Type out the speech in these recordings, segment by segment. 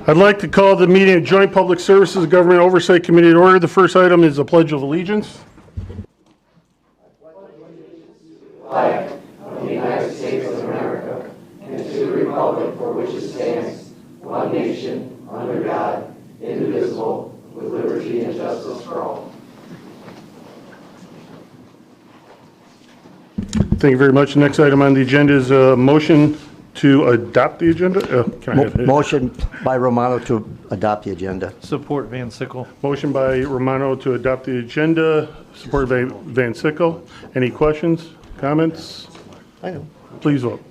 I'd like to call the meeting of Joint Public Services and Government Oversight Committee to order. The first item is the Pledge of Allegiance. Flag of the United States of America and to the republic for which it stands, one nation, under God, indivisible, with liberty and justice for all. Thank you very much. Next item on the agenda is a motion to adopt the agenda. Can I have it? Motion by Romano to adopt the agenda. Support Van Sickle. Motion by Romano to adopt the agenda, supported by Van Sickle. Any questions, comments? I know. Please vote.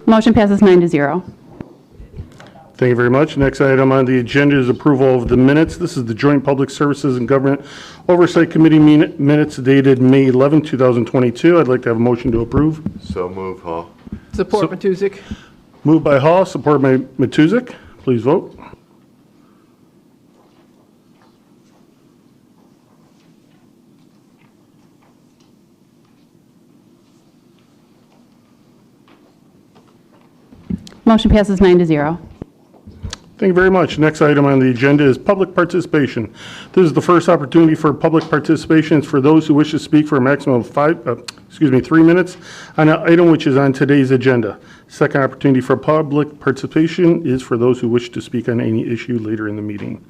Motion passes 9-0. Thank you very much. Next item on the agenda is approval of the minutes. This is the Joint Public Services and Government Oversight Committee minutes dated May 11, 2022. I'd like to have a motion to approve. So move, Hall. Support Matuzik. Moved by Hall, supported by Matuzik. Please vote. Motion passes 9-0. Thank you very much. Next item on the agenda is public participation. This is the first opportunity for public participation. It's for those who wish to speak for a maximum of 3 minutes on an item which is on today's agenda. Second opportunity for public participation is for those who wish to speak on any issue later in the meeting.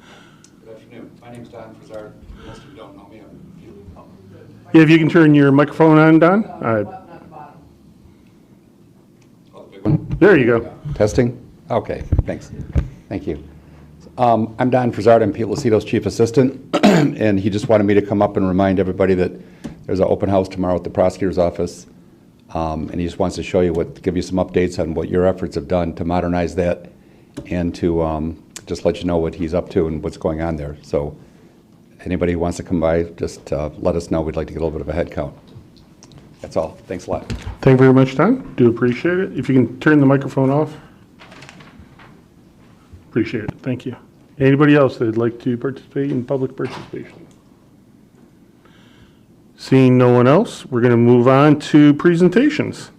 Good afternoon. My name is Don Frizzard. Most of you don't know me. Yeah, if you can turn your microphone on, Don. Oh, the big one. There you go. Testing? Okay, thanks. Thank you. I'm Don Frizzard. I'm Pete Lucido's chief assistant, and he just wanted me to come up and remind everybody that there's an open house tomorrow at the prosecutor's office, and he just wants to show you give you some updates on what your efforts have done to modernize that and to just let you know what he's up to and what's going on there. So anybody who wants to come by, just let us know. We'd like to get a little bit of a head count. That's all. Thanks a lot. Thank you very much, Don. Do appreciate it. If you can turn the microphone off. Appreciate it. Thank you. Anybody else that'd like to participate in public participation? Seeing no one else, we're going to move on to presentations.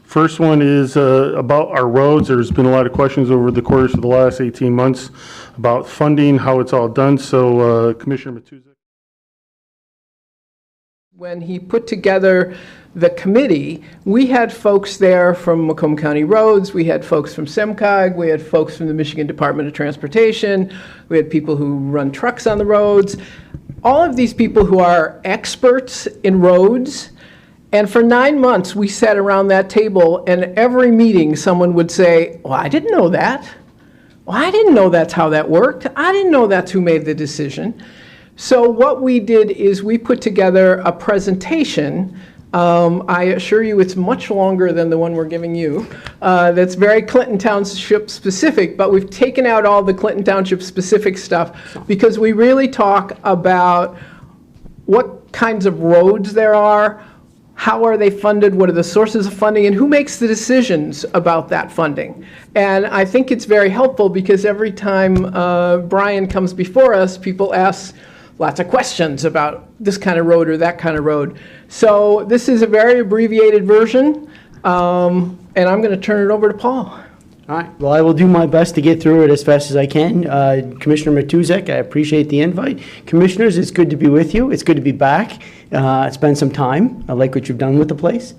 First one is about our roads. There's been a lot of questions over the course of the last 18 months about funding, how it's all done. So Commissioner Matuzik. When he put together the committee, we had folks there from Macomb County Roads, we had folks from SEMCOG, we had folks from the Michigan Department of Transportation, we had people who run trucks on the roads, all of these people who are experts in roads. And for 9 months, we sat around that table, and every meeting someone would say, well, I didn't know that. Well, I didn't know that's how that worked. I didn't know that's who made the decision. So what we did is we put together a presentation. I assure you it's much longer than the one we're giving you. That's very Clinton Township specific, but we've taken out all the Clinton Township specific stuff because we really talk about what kinds of roads there are, how are they funded, what are the sources of funding, and who makes the decisions about that funding. And I think it's very helpful because every time Brian comes before us, people ask lots of questions about this kind of road or that kind of road. So this is a very abbreviated version, and I'm going to turn it over to Paul. All right. Well, I will do my best to get through it as fast as I can. Commissioner Matuzik, I appreciate the invite. Commissioners, it's good to be with you. It's good to be back. It's been some time. I like what you've done with the place.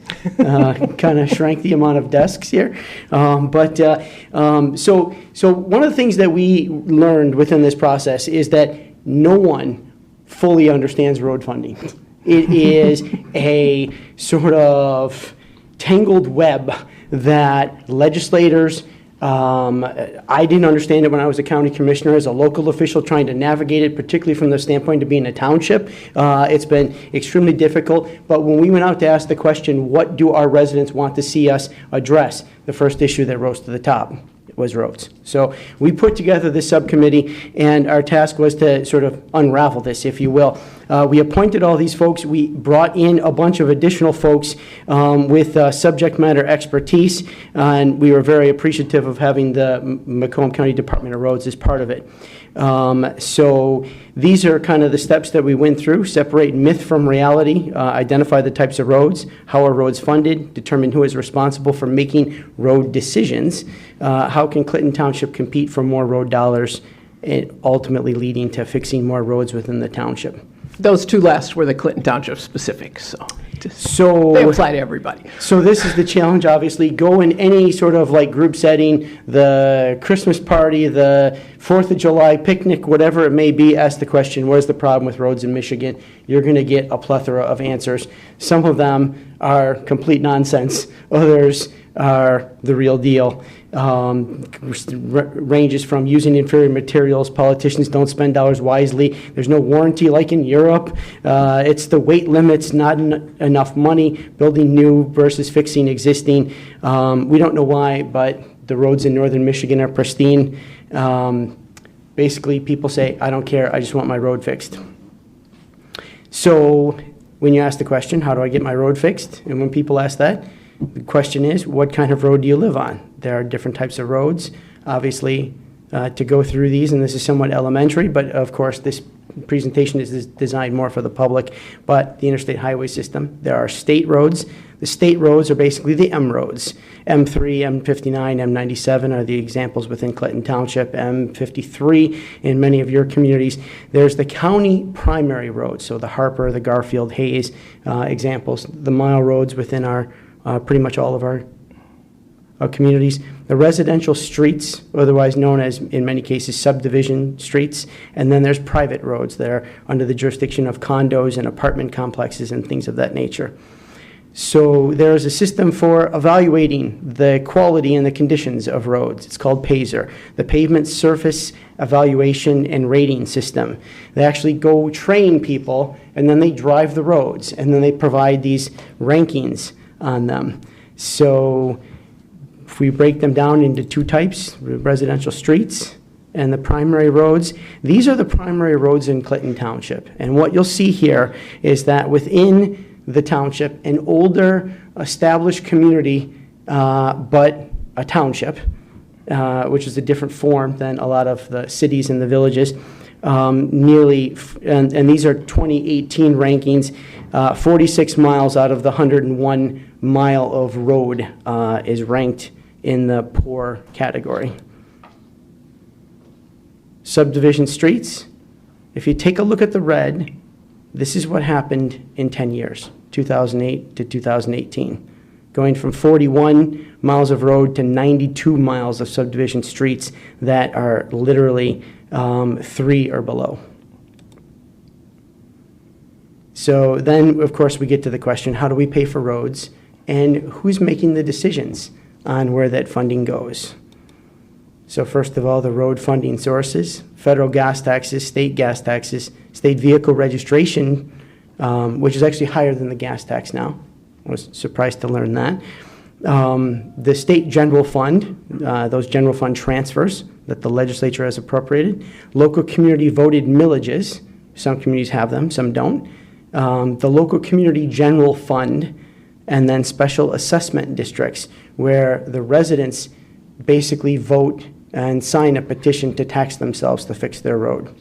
Kind of shrank the amount of desks here. So one of the things that we learned within this process is that no one fully understands road funding. It is a sort of tangled web that legislators, I didn't understand it when I was a county commissioner as a local official trying to navigate it, particularly from the standpoint of being a township. It's been extremely difficult, but when we went out to ask the question, what do our residents want to see us address? The first issue that rose to the top was roads. So we put together this subcommittee, and our task was to sort of unravel this, if you will. We appointed all these folks. We brought in a bunch of additional folks with subject matter expertise, and we were very appreciative of having the Macomb County Department of Roads as part of it. So these are kind of the steps that we went through: separate myth from reality, identify the types of roads, how are roads funded, determine who is responsible for making road decisions, how can Clinton Township compete for more road dollars, and ultimately leading to fixing more roads within the township. Those two last were the Clinton Township specific, so So they apply to everybody. So this is the challenge, obviously. Go in any sort of like group setting, the Christmas party, the 4th of July picnic, whatever it may be, ask the question, where's the problem with roads in Michigan? You're going to get a plethora of answers. Some of them are complete nonsense. Others are the real deal. Ranges from using inferior materials, politicians don't spend dollars wisely, there's no warranty like in Europe, it's the weight limits, not enough money, building new versus fixing existing. We don't know why, but the roads in northern Michigan are pristine. Basically, people say, I don't care, I just want my road fixed. So when you ask the question, how do I get my road fixed? And when people ask that, the question is, what kind of road do you live on? There are different types of roads, obviously, to go through these, and this is somewhat elementary, but of course, this presentation is designed more for the public. But the interstate highway system, there are state roads. The state roads are basically the M roads. M3, M59, M97 are the examples within Clinton Township, M53 in many of your communities. There's the county primary roads, so the Harper, the Garfield, Hayes examples, the mile roads within our pretty much all of our communities. The residential streets, otherwise known as, in many cases, subdivision streets, and then there's private roads that are under the jurisdiction of condos and apartment complexes and things of that nature. So there is a system for evaluating the quality and the conditions of roads. It's called PASER, the Pavement Surface Evaluation and Rating System. They actually go train people, and then they drive the roads, and then they provide these rankings on them. So if we break them down into two types, residential streets and the primary roads, these are the primary roads in Clinton Township. And what you'll see here is that within the township, an older established community, but a township, which is a different form than a lot of the cities and the villages, and these are 2018 rankings, 46 miles out of the 101 mile of road is ranked in the poor category. Subdivision streets, if you take a look at the red, this is what happened in 10 years, 2008 to 2018. Going from 41 miles of road to 92 miles of subdivision streets that are literally 3 or below. So then, of course, we get to the question, how do we pay for roads? And who's making the decisions on where that funding goes? So first of all, the road funding sources: federal gas taxes, state gas taxes, state vehicle registration, which is actually higher than the gas tax now. I was surprised to learn that. The state general fund, those general fund transfers that the legislature has appropriated. Local community voted millages. Some communities have them, some don't. The local community general fund, and then special assessment districts, where the residents basically vote and sign a petition to tax themselves to fix their road,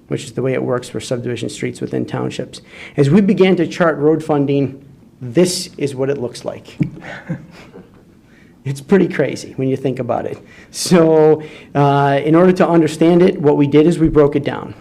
which is the way it works for subdivision streets within townships. As we began to chart road funding, this is what it looks like. It's pretty crazy when you think about it. So in order to understand it, what we did is we broke it down.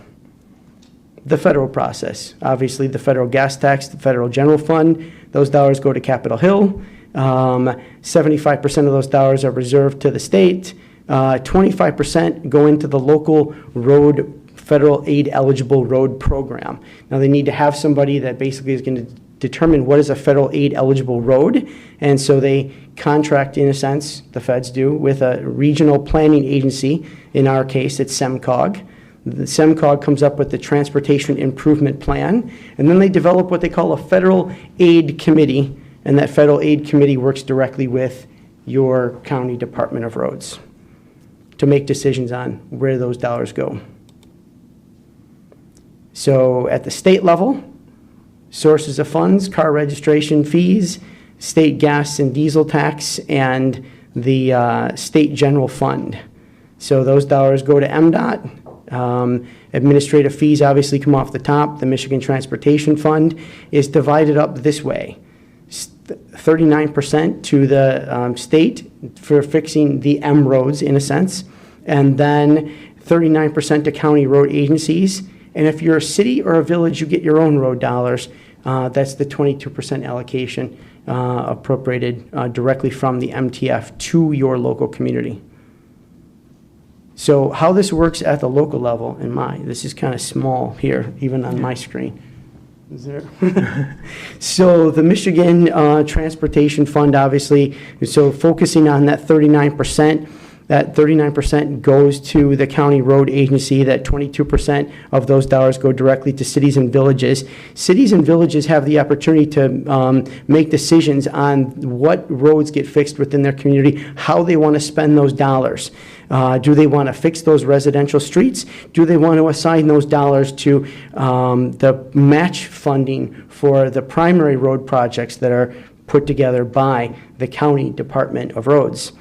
The federal process, obviously the federal gas tax, the federal general fund, those dollars go to Capitol Hill. 75% of those dollars are reserved to the state. 25% go into the local road, federal aid eligible road program. Now they need to have somebody that basically is going to determine what is a federal aid eligible road, and so they contract, in a sense, the feds do, with a regional planning agency. In our case, it's SEMCOG. The SEMCOG comes up with the Transportation Improvement Plan, and then they develop what they call a federal aid committee, and that federal aid committee works directly with your county Department of Roads. to make decisions on where those dollars go. So at the state level, sources of funds, car registration fees, state gas and diesel tax, and the state general fund. So those dollars go to MDOT. Administrative fees obviously come off the top. The Michigan Transportation Fund is divided up this way. 39% to the state for fixing the M roads in a sense, and then 39% to county road agencies. And if you're a city or a village, you get your own road dollars. That's the 22% allocation appropriated directly from the MTF to your local community. So how this works at the local level, this is kind of small here, even on my screen. Is there? So the Michigan Transportation Fund, obviously, so focusing on that 39%, that 39% goes to the county road agency, that 22% of those dollars go directly to cities and villages. Cities and villages have the opportunity to make decisions on what roads get fixed within their community, how they want to spend those dollars. Do they want to fix those residential streets? Do they want to assign those dollars to the match funding for the primary road projects that are put together by the County Department of Roads?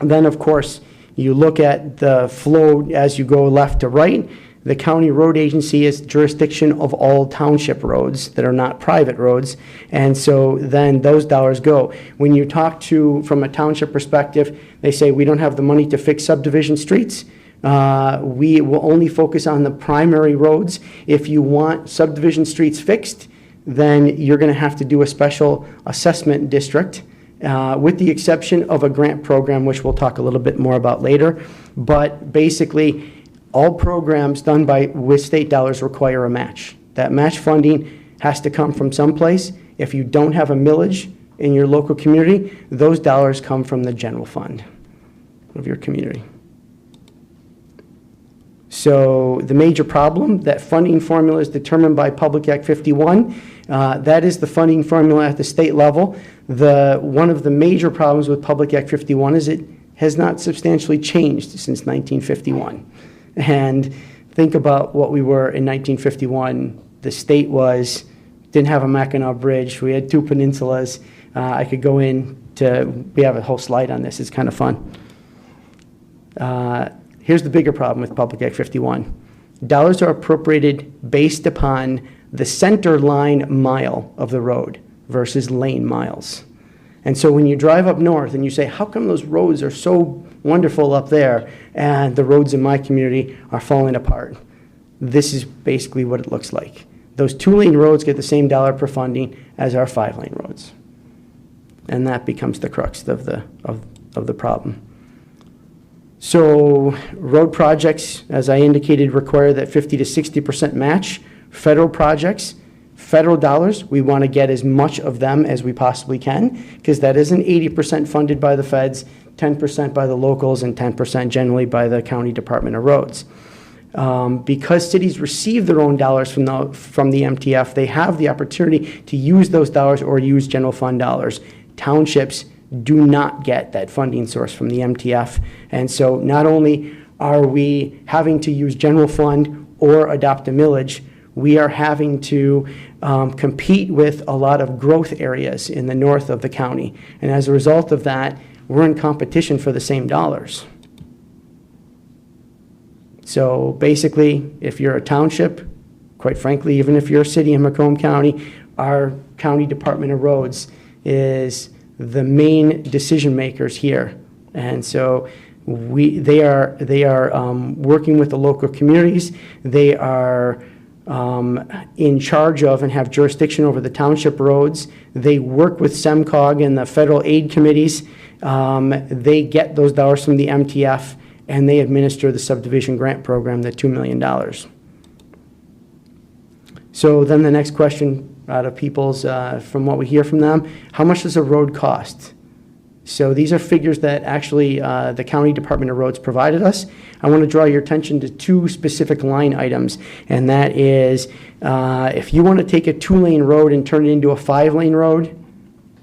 Then, of course, you look at the flow as you go left to right. The county road agency is jurisdiction of all township roads that are not private roads, and so then those dollars go. When you talk to, from a township perspective, they say we don't have the money to fix subdivision streets. We will only focus on the primary roads. If you want subdivision streets fixed, then you're going to have to do a special assessment district. With the exception of a grant program, which we'll talk a little bit more about later. But basically, all programs done with state dollars require a match. That match funding has to come from someplace. If you don't have a millage in your local community, those dollars come from the general fund of your community. So the major problem, that funding formula is determined by Public Act 51. That is the funding formula at the state level. One of the major problems with Public Act 51 is it has not substantially changed since 1951. And think about what we were in 1951. The state didn't have a Mackinac Bridge. We had 2 peninsulas. I could go we have a whole slide on this. It's kind of fun. Here's the bigger problem with Public Act 51. Dollars are appropriated based upon the center line mile of the road versus lane miles. And so when you drive up north and you say, how come those roads are so wonderful up there and the roads in my community are falling apart? This is basically what it looks like. Those 2-lane roads get the same dollar per funding as our 5-lane roads. And that becomes the crux of the problem. So road projects, as I indicated, require that 50 to 60% match. Federal projects, federal dollars, we want to get as much of them as we possibly can, because that isn't 80% funded by the feds, 10% by the locals, and 10% generally by the County Department of Roads. Because cities receive their own dollars from the MTF, they have the opportunity to use those dollars or use general fund dollars. Townships do not get that funding source from the MTF. And so not only are we having to use general fund or adopt a millage, we are having to compete with a lot of growth areas in the north of the county. And as a result of that, we're in competition for the same dollars. So basically, if you're a township, quite frankly, even if you're a city in Macomb County, our County Department of Roads is the main decision makers here. And so they are working with the local communities. They are in charge of and have jurisdiction over the township roads. They work with SEMCOG and the federal aid committees. They get those dollars from the MTF, and they administer the subdivision grant program, the $2 million. So then the next question out of people's, from what we hear from them, how much does a road cost? So these are figures that actually the County Department of Roads provided us. I want to draw your attention to 2 specific line items, and that is if you want to take a 2-lane road and turn it into a 5-lane road,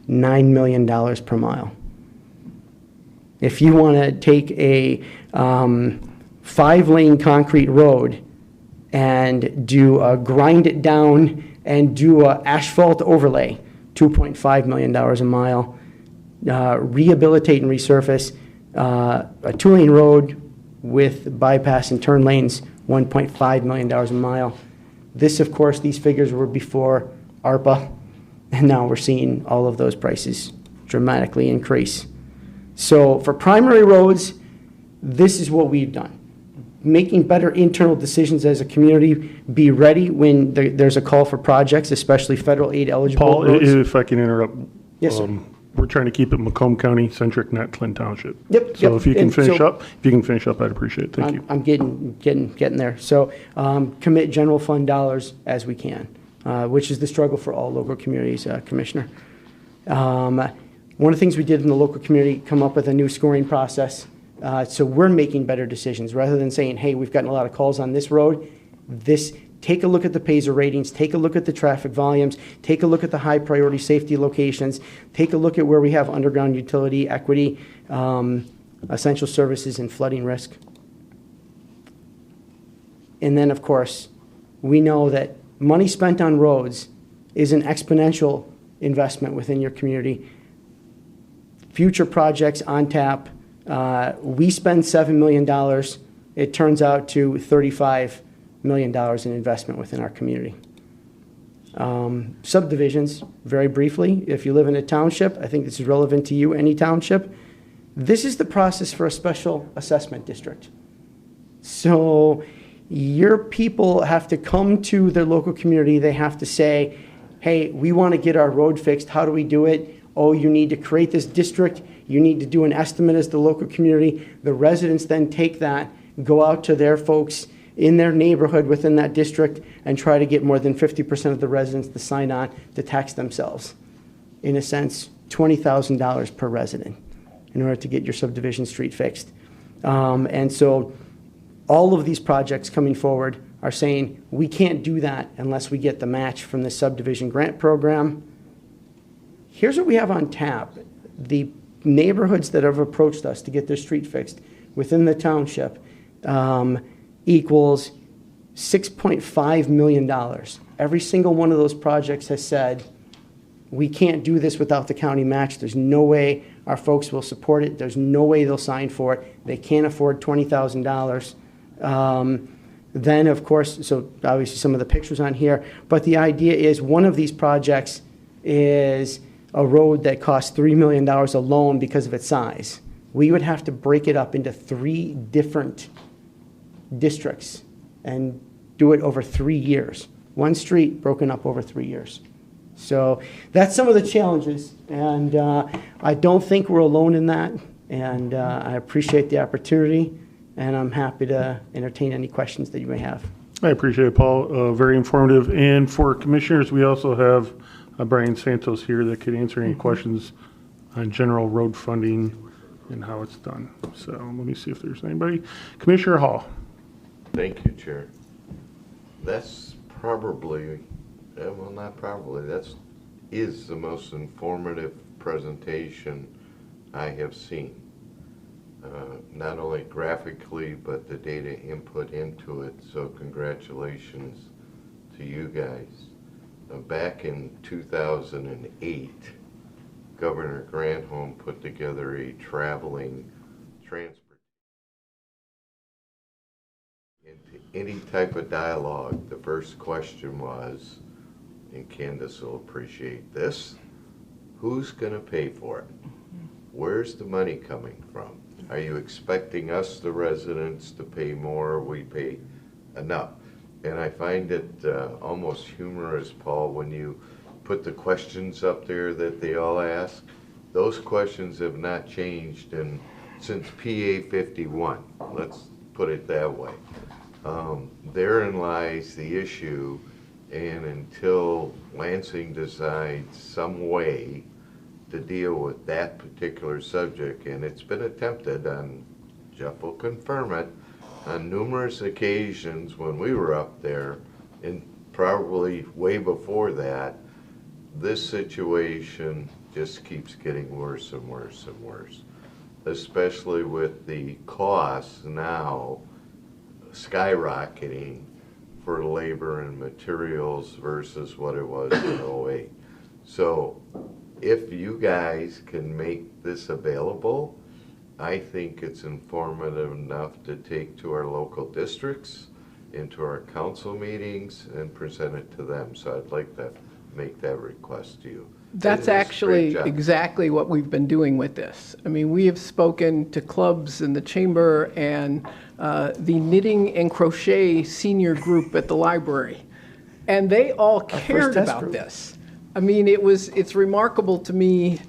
$9 million per mile. If you want to take a 5-lane concrete road and grind it down and do a asphalt overlay, $2.5 million a mile. Rehabilitate and resurface a 2-lane road with bypass and turn lanes, $1.5 million a mile. This, of course, these figures were before ARPA, and now we're seeing all of those prices dramatically increase. So for primary roads, this is what we've done. Making better internal decisions as a community, be ready when there's a call for projects, especially federal aid eligible Paul, roads. if I can interrupt. Yes, sir. We're trying to keep it Macomb County centric, not Clinton Township. Yep, So yep. if you can And finish so- up, I'd appreciate it. Thank you. I'm getting there. So commit general fund dollars as we can, which is the struggle for all local communities, Commissioner. One of the things we did in the local community, come up with a new scoring process. So we're making better decisions rather than saying, hey, we've gotten a lot of calls on this road. Take a look at the PASER ratings, take a look at the traffic volumes, take a look at the high priority safety locations, take a look at where we have underground utility, equity, essential services, and flooding risk. And then, of course, we know that money spent on roads is an exponential investment within your community. Future projects on tap. We spend $7 million. It turns out to $35 million in investment within our community. Subdivisions, very briefly, if you live in a township, I think this is relevant to you, any township, this is the process for a special assessment district. So your people have to come to their local community, they have to say, hey, we want to get our road fixed, how do we do it? Oh, you need to create this district, you need to do an estimate as the local community. The residents then take that, go out to their folks in their neighborhood within that district and try to get more than 50% of the residents to sign on to tax themselves. In a sense, $20,000 per resident in order to get your subdivision street fixed. And so all of these projects coming forward are saying we can't do that unless we get the match from the subdivision grant program. Here's what we have on tap. The neighborhoods that have approached us to get their street fixed within the township equals $6.5 million. Every single one of those projects has said, we can't do this without the county match. There's no way our folks will support it. There's no way they'll sign for it. They can't afford $20,000. Then, of course, so obviously some of the pictures on here, but the idea is one of these projects is a road that costs $3 million alone because of its size. We would have to break it up into 3 different districts and do it over 3 years. One street broken up over 3 years. So that's some of the challenges, and I don't think we're alone in that, and I appreciate the opportunity, and I'm happy to entertain any questions that you may have. I appreciate it, Paul. Very informative. And for commissioners, we also have Brian Santos here that could answer any questions on general road funding and how it's done. So let me see if there's anybody. Commissioner Hall. Thank you, Chair. That's probably, well, not probably, is the most informative presentation I have seen. Not only graphically, but the data input into it, so congratulations to you guys. Back in 2008, Governor Granholm put together a traveling transport into any type of dialogue. The first question was, and Candace will appreciate this, who's going to pay for it? Where's the money coming from? Are you expecting us, the residents, to pay more? We pay enough. And I find it almost humorous, Paul, when you put the questions up there that they all ask. Those questions have not changed since PA 51. Let's put it that way. Therein lies the issue, and until Lansing decides some way to deal with that particular subject, and it's been attempted, and Jeff will confirm it, on numerous occasions when we were up there, and probably way before that, this situation just keeps getting worse and worse and worse. especially with the costs now skyrocketing for labor and materials versus what it was in '08. So if you guys can make this available, I think it's informative enough to take to our local districts, into our council meetings, and present it to them. So I'd like to make that request to you. That's And it's a great actually job. exactly what we've been doing with this. I mean, we have spoken to clubs in the chamber and the knitting and crochet senior group at the library, and they all cared test about group. this. I mean, it's remarkable to me.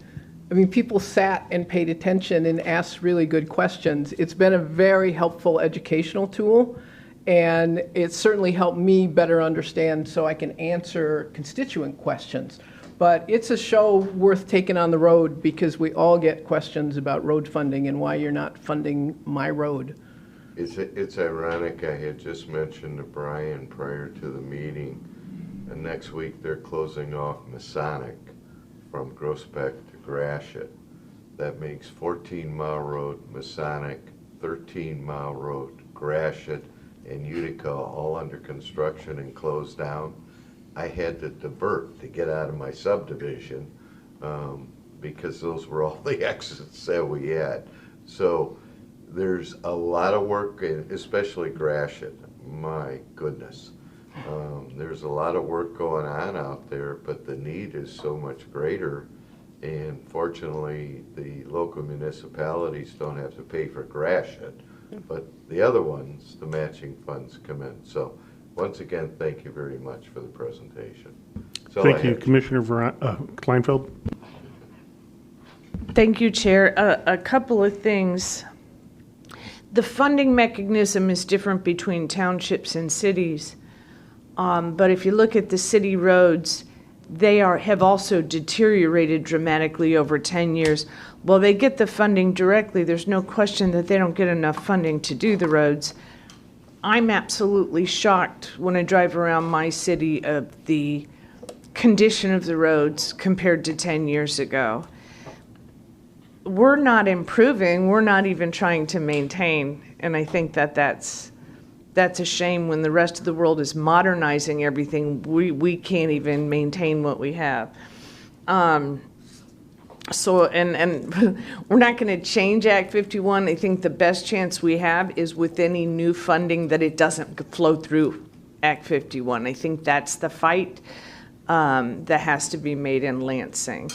I mean, people sat and paid attention and asked really good questions. It's been a very helpful educational tool, and it's certainly helped me better understand so I can answer constituent questions. But it's a show worth taking on the road because we all get questions about road funding and why you're not funding my road. It's ironic, I had just mentioned to Brian prior to the meeting, and next week they're closing off Masonic from Groesbeck to Gratiot. That makes 14-mile road Masonic, 13-mile road Gratiot, and Utica all under construction and closed down. I had to divert to get out of my subdivision because those were all the exits that we had. So there's a lot of work, especially Gratiot. My goodness. There's a lot of work going on out there, but the need is so much greater. And fortunately, the local municipalities don't have to pay for Gratiot, but the other ones, the matching funds come in. So once again, thank you very much for the presentation. So Thank you, Commissioner Kleinfeld. Thank you, Chair. A couple of things. The funding mechanism is different between townships and cities. But if you look at the city roads, they have also deteriorated dramatically over 10 years. While they get the funding directly, there's no question that they don't get enough funding to do the roads. I'm absolutely shocked when I drive around my city of the condition of the roads compared to 10 years ago. We're not improving, we're not even trying to maintain, and I think that that's a shame. When the rest of the world is modernizing everything, we can't even maintain what we have. So, and we're not going to change Act 51. I think the best chance we have is with any new funding that it doesn't flow through Act 51. I think that's the fight that has to be made in Lansing.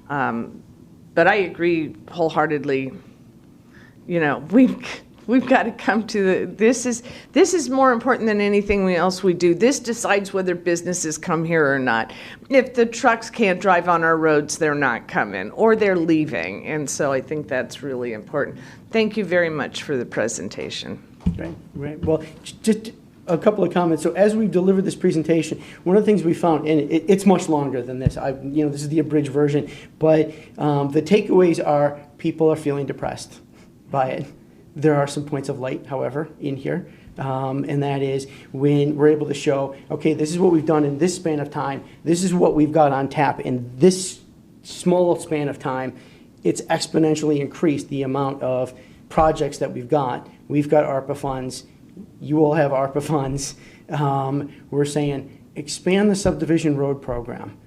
But I agree wholeheartedly. You know, we've got to come to this is more important than anything else we do. This decides whether businesses come here or not. If the trucks can't drive on our roads, they're not coming or they're leaving. And so I think that's really important. Thank you very much for the presentation. Right. Well, just a couple of comments. So as we've delivered this presentation, one of the things we found, and it's much longer than this. This is the abridged version, but the takeaways are people are feeling depressed by it. There are some points of light, however, in here, and that is when we're able to show, okay, this is what we've done in this span of time. This is what we've got on tap in this small span of time. It's exponentially increased the amount of projects that we've got. We've got ARPA funds. You all have ARPA funds. We're saying expand the subdivision road program.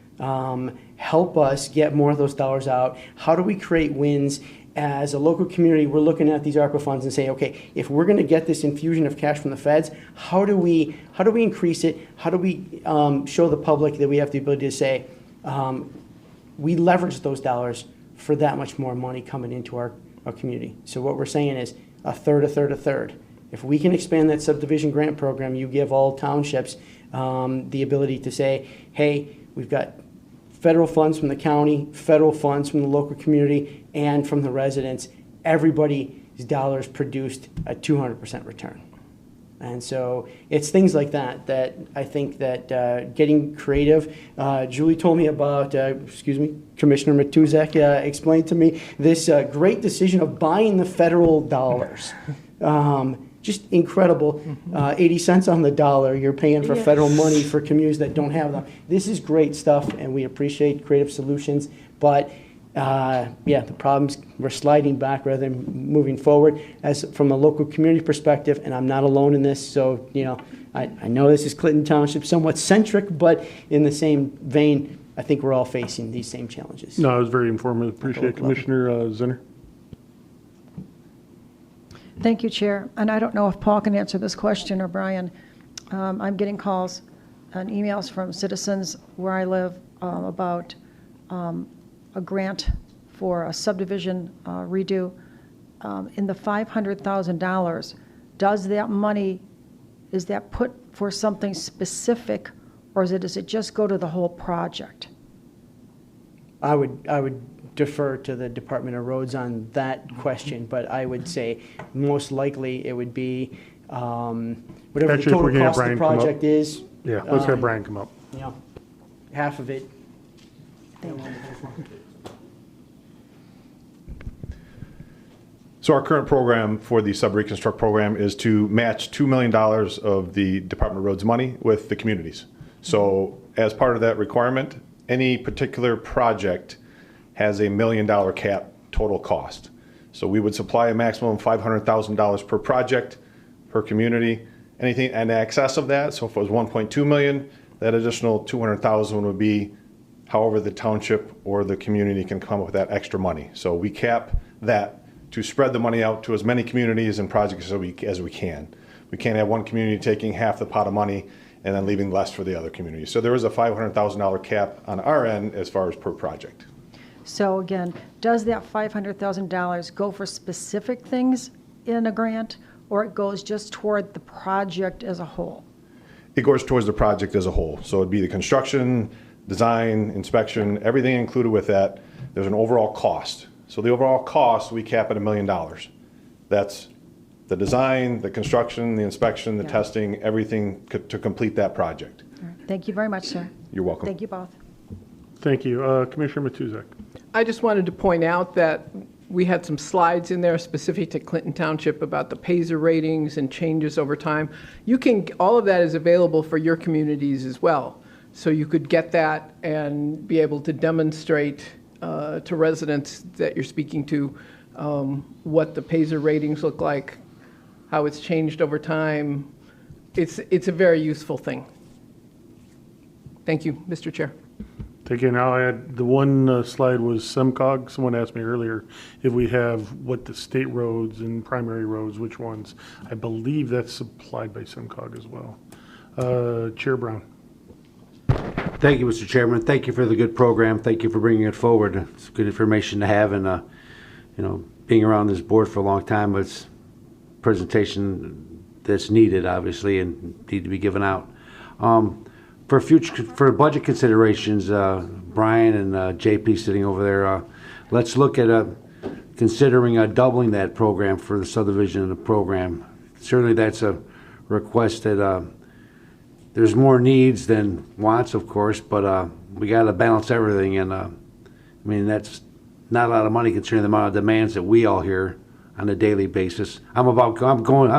Help us get more of those dollars out. How do we create wins? As a local community, we're looking at these ARPA funds and saying, okay, if we're going to get this infusion of cash from the feds, how do we increase it? How do we show the public that we have the ability to say, we leverage those dollars for that much more money coming into our community? So what we're saying is a third, a third, a third. If we can expand that subdivision grant program, you give all townships the ability to say, hey, we've got federal funds from the county, federal funds from the local community, and from the residents. Everybody's dollars produced a 200% return. And so it's things like that I think that getting creative. Julie told me about, Commissioner Matuzak explained to me this great decision of buying the federal dollars. Just incredible. 80 cents on the dollar you're paying for federal money for communities that don't have them. This is great stuff, and we appreciate creative solutions. But the problems, we're sliding back rather than moving forward as from a local community perspective, and I'm not alone in this, so, I know this is Clinton Township, somewhat centric, but in the same vein, I think we're all facing these same challenges. No, it was very informative. Appreciate it. Commissioner Zinner. Thank you, Chair. And I don't know if Paul can answer this question or Brian. I'm getting calls and emails from citizens where I live about a grant for a subdivision redo. In the $500,000, does that money, is that put for something specific, or does it just go to the whole project? I would defer to the Department of Roads on that question, but I would say most likely it would be whatever Actually, if the total we're gonna have cost of the Brian come up. project is. Yeah, let's have Brian come up. Half of it. So our current program for the sub-reconstruct program is to match $2 million of the Department of Roads money with the communities. So as part of that requirement, any particular project has $1 million cap total cost. So we would supply a maximum of $500,000 per project, per community. Anything in excess of that, so if it was 1.2 million, that additional 200,000 would be however the township or the community can come up with that extra money. So we cap that to spread the money out to as many communities and projects as we can. We can't have one community taking half the pot of money and then leaving less for the other community. So there is a $500,000 cap on our end as far as per project. So again, does that $500,000 go for specific things in a grant, or it goes just toward the project as a whole? It goes towards the project as a whole. So it'd be the construction, design, inspection, everything included with that. There's an overall cost. So the overall cost, we cap at $1 million. That's the design, the construction, the inspection, the testing, everything to complete that project. All right. Thank you very much, sir. You're welcome. Thank you both. Thank you. Commissioner Matuzak. I just wanted to point out that we had some slides in there specific to Clinton Township about the PASER ratings and changes over time. All of that is available for your communities as well. So you could get that and be able to demonstrate to residents that you're speaking to what the PASER ratings look like, how it's changed over time. It's a very useful thing. Thank you, Mr. Chair. Thank you. Now, I had the one slide was SEMCOG. Someone asked me earlier if we have what the state roads and primary roads, which ones. I believe that's supplied by SEMCOG as well. Chair Brown. Thank you, Mr. Chairman. Thank you for the good program. Thank you for bringing it forward. It's good information to have, and being around this board for a long time, it's presentation that's needed, obviously, and need to be given out. For budget considerations, Brian and JP sitting over there, let's look at considering doubling that program for the subdivision of the program. Certainly, that's a request that there's more needs than wants, of course, but we got to balance everything, and that's not a lot of money considering the amount of demands that we all hear on a daily basis. I'm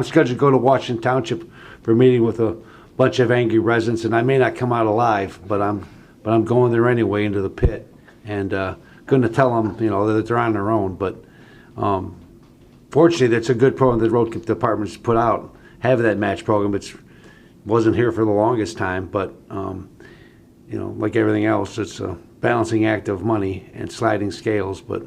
scheduled to go to Washington Township for a meeting with a bunch of angry residents, and I may not come out alive, but I'm going there anyway into the pit, and going to tell them that they're on their own. But fortunately, that's a good program the road department's put out, have that match program. It wasn't here for the longest time, but like everything else, it's a balancing act of money and sliding scales. But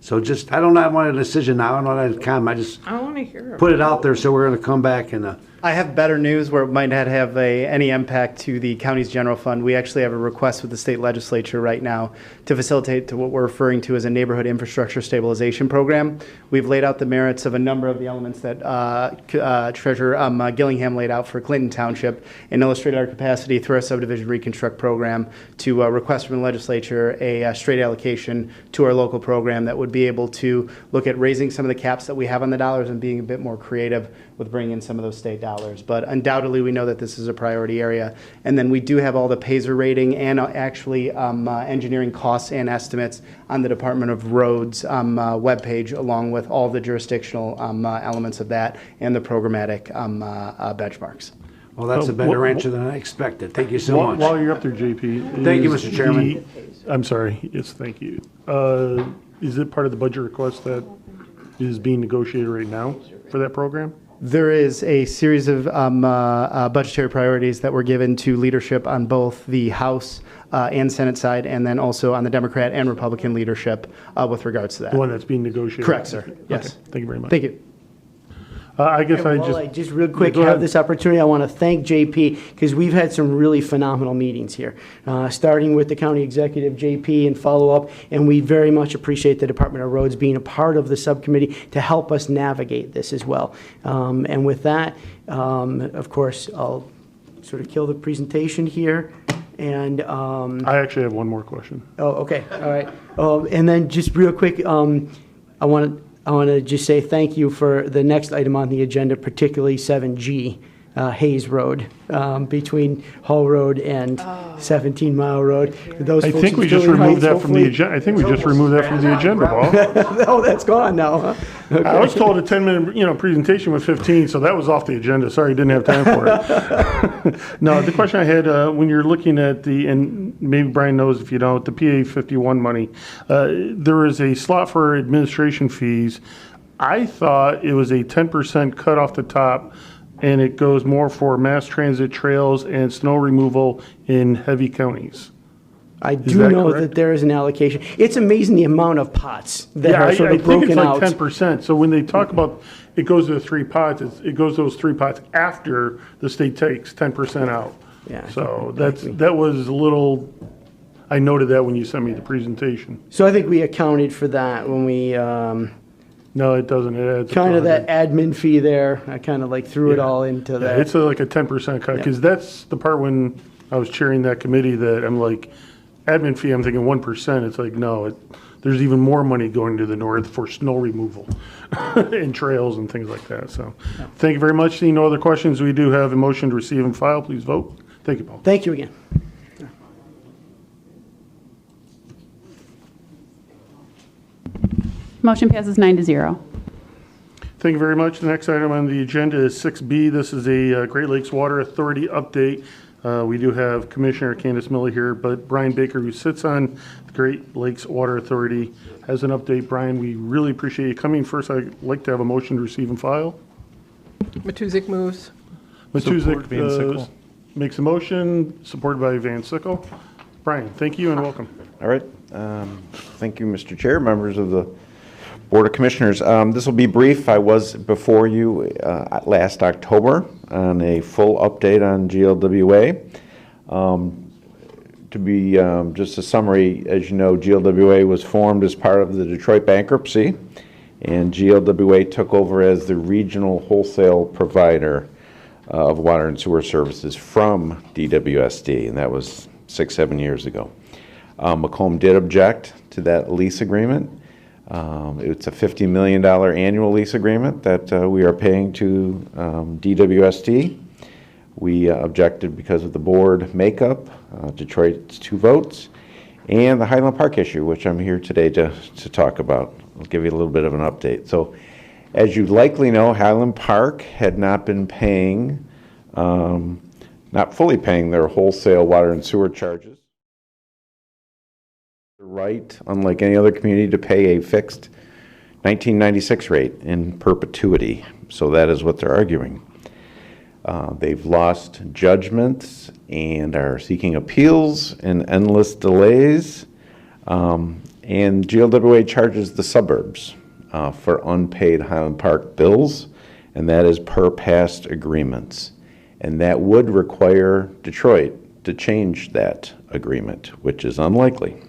so I don't want a decision now. I don't want to comment. I want to hear put it out there, so we're going to come back and. I have better news where it might not have any impact to the county's general fund. We actually have a request with the state legislature right now to facilitate to what we're referring to as a neighborhood infrastructure stabilization program. We've laid out the merits of a number of the elements that Treasurer Gillingham laid out for Clinton Township and illustrated our capacity through our subdivision reconstruct program to request from the legislature a straight allocation to our local program that would be able to look at raising some of the caps that we have on the dollars and being a bit more creative with bringing in some of those state dollars. But undoubtedly, we know that this is a priority area. And then we do have all the PASER rating and actually engineering costs and estimates on the Department of Roads webpage, along with all the jurisdictional elements of that and the programmatic benchmarks. Well, that's a better answer than I expected. Thank you so While much. you're up there, JP. Thank you, is Mr. Chairman. I'm sorry. Yes, thank you. Is it part of the budget request that is being negotiated right now for that program? There is a series of budgetary priorities that were given to leadership on both the House and Senate side, and then also on the Democrat and Republican leadership with regards to that. The one that's being negotiated? Correct, sir. Yes. Okay, thank you very much. Thank you. I guess While I just real quick Go have ahead. this opportunity, I want to thank JP because we've had some really phenomenal meetings here, starting with the county executive, JP, and follow up. And we very much appreciate the Department of Roads being a part of the subcommittee to help us navigate this as well. And with that, of course, I'll sort of kill the presentation here. And I actually have one more question. oh, okay, all right. And then just real quick, I want to just say thank you for the next item on the agenda, particularly 7G, Hayes Road, between Hall Road and 17 Mile Road. Those I folks think in we just Sterling removed Heights, that from the agenda. I think we just removed that from the agenda, Paul. Oh, that's gone now, huh? I was told a 10-minute, presentation with 15, so that was off the agenda. Sorry, didn't have time for it. No, the question I had, when you're looking at and maybe Brian knows if you don't, the PA 51 money, there is a slot for administration fees. I thought it was a 10% cut off the top, and it goes more for mass transit trails and snow removal in heavy counties. I do know correct? that there is an allocation. It's amazing the amount of pots that are sort I of think it's broken like out. 10%. So when they talk about it goes to the 3 pots, it goes to those 3 pots after the state takes 10% out. Yeah, So that was a little, I noted that when you sent me the presentation. So I think we accounted for that when we, No, it doesn't. It adds up to kind of 100. that admin fee there. I kind of like threw it Yeah. all into Yeah, that. it's like a 10% cut, because that's the part when I was chairing that committee that I'm like, admin fee, I'm thinking 1%. It's like, no, there's even more money going to the north for snow removal and trails and things like that. So thank you very much. Seeing no other questions, we do have a motion to receive and file. Please vote. Thank you, Paul. Thank you again. Motion passes 9-0. Thank you very much. The next item on the agenda is 6B. This is a Great Lakes Water Authority update. We do have Commissioner Candace Miller here, but Brian Baker, who sits on the Great Lakes Water Authority, has an update. Brian, we really appreciate you coming. First, I'd like to have a motion to receive and file. Matusik moves. Support Van Matusik Sickle. makes a motion, supported by Van Sickle. Brian, thank you and welcome. All right. Thank you, Mr. Chair, members of the Board of Commissioners. This will be brief. I was before you last October on a full update on GLWA. To be just a summary, as you know, GLWA was formed as part of the Detroit bankruptcy, and GLWA took over as the regional wholesale provider of water and sewer services from DWSD, and that was 6-7 years ago. Macomb did object to that lease agreement. It's a $50 million annual lease agreement that we are paying to DWSD. We objected because of the board makeup, Detroit's 2 votes, and the Highland Park issue, which I'm here today to talk about. I'll give you a little bit of an update. So, as you likely know, Highland Park had not been paying, not fully paying their wholesale water and sewer charges. The right, unlike any other community, to pay a fixed 1996 rate in perpetuity. So that is what they're arguing. They've lost judgments and are seeking appeals and endless delays. And GLWA charges the suburbs for unpaid Highland Park bills, and that is per past agreements. And that would require Detroit to change that agreement, which is unlikely.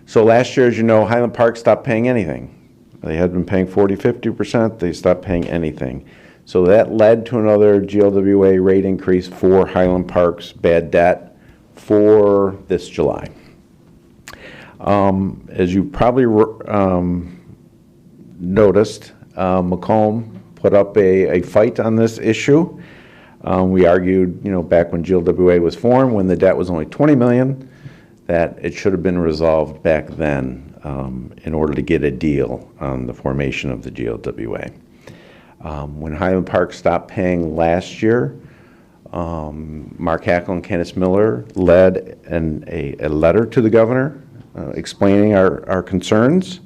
So last year, as you know, Highland Park stopped paying anything. They had been paying 40-50%. They stopped paying anything. So that led to another GLWA rate increase for Highland Park's bad debt for this July. As you probably noticed, Macomb put up a fight on this issue. We argued, back when GLWA was formed, when the debt was only $20 million, that it should have been resolved back then in order to get a deal on the formation of the GLWA. When Highland Park stopped paying last year, Mark Hackle and Candace Miller led a letter to the governor explaining our concerns.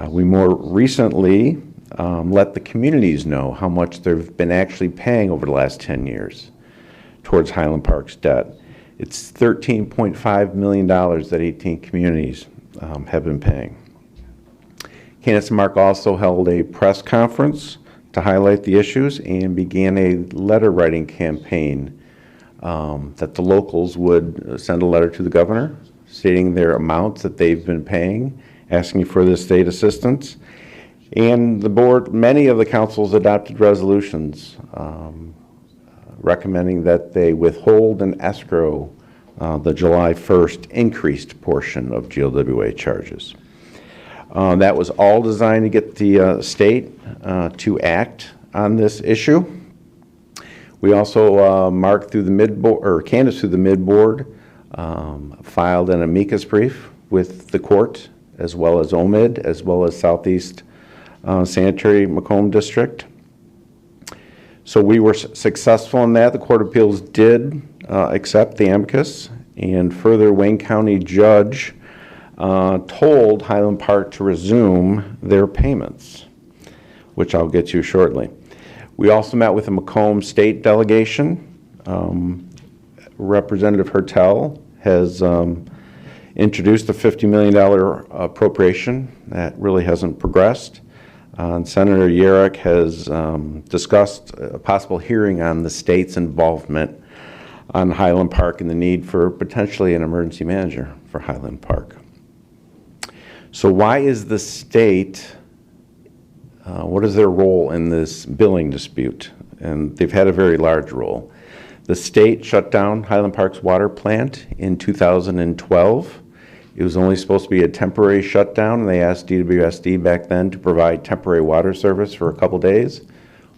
We more recently let the communities know how much they've been actually paying over the last 10 years towards Highland Park's debt. It's $13.5 million that 18 communities have been paying. Candace and Mark also held a press conference to highlight the issues and began a letter writing campaign that the locals would send a letter to the governor stating their amounts that they've been paying, asking for the state assistance. And the board, many of the councils adopted resolutions recommending that they withhold and escrow the July 1st increased portion of GLWA charges. That was all designed to get the state to act on this issue. We also, Mark through the mid-board, or Candace through the mid-board, filed an amicus brief with the court, as well as OMID, as well as Southeast Sanitary Macomb District. So we were successful in that. The Court of Appeals did accept the amicus, and further, Wayne County judge told Highland Park to resume their payments, which I'll get to shortly. We also met with the Macomb State delegation. Representative Hertel has introduced a $50 million appropriation that really hasn't progressed. And Senator Yerrick has discussed a possible hearing on the state's involvement on Highland Park and the need for potentially an emergency manager for Highland Park. So why is the state, what is their role in this billing dispute? And they've had a very large role. The state shut down Highland Park's water plant in 2012. It was only supposed to be a temporary shutdown, and they asked DWSD back then to provide temporary water service for a couple days.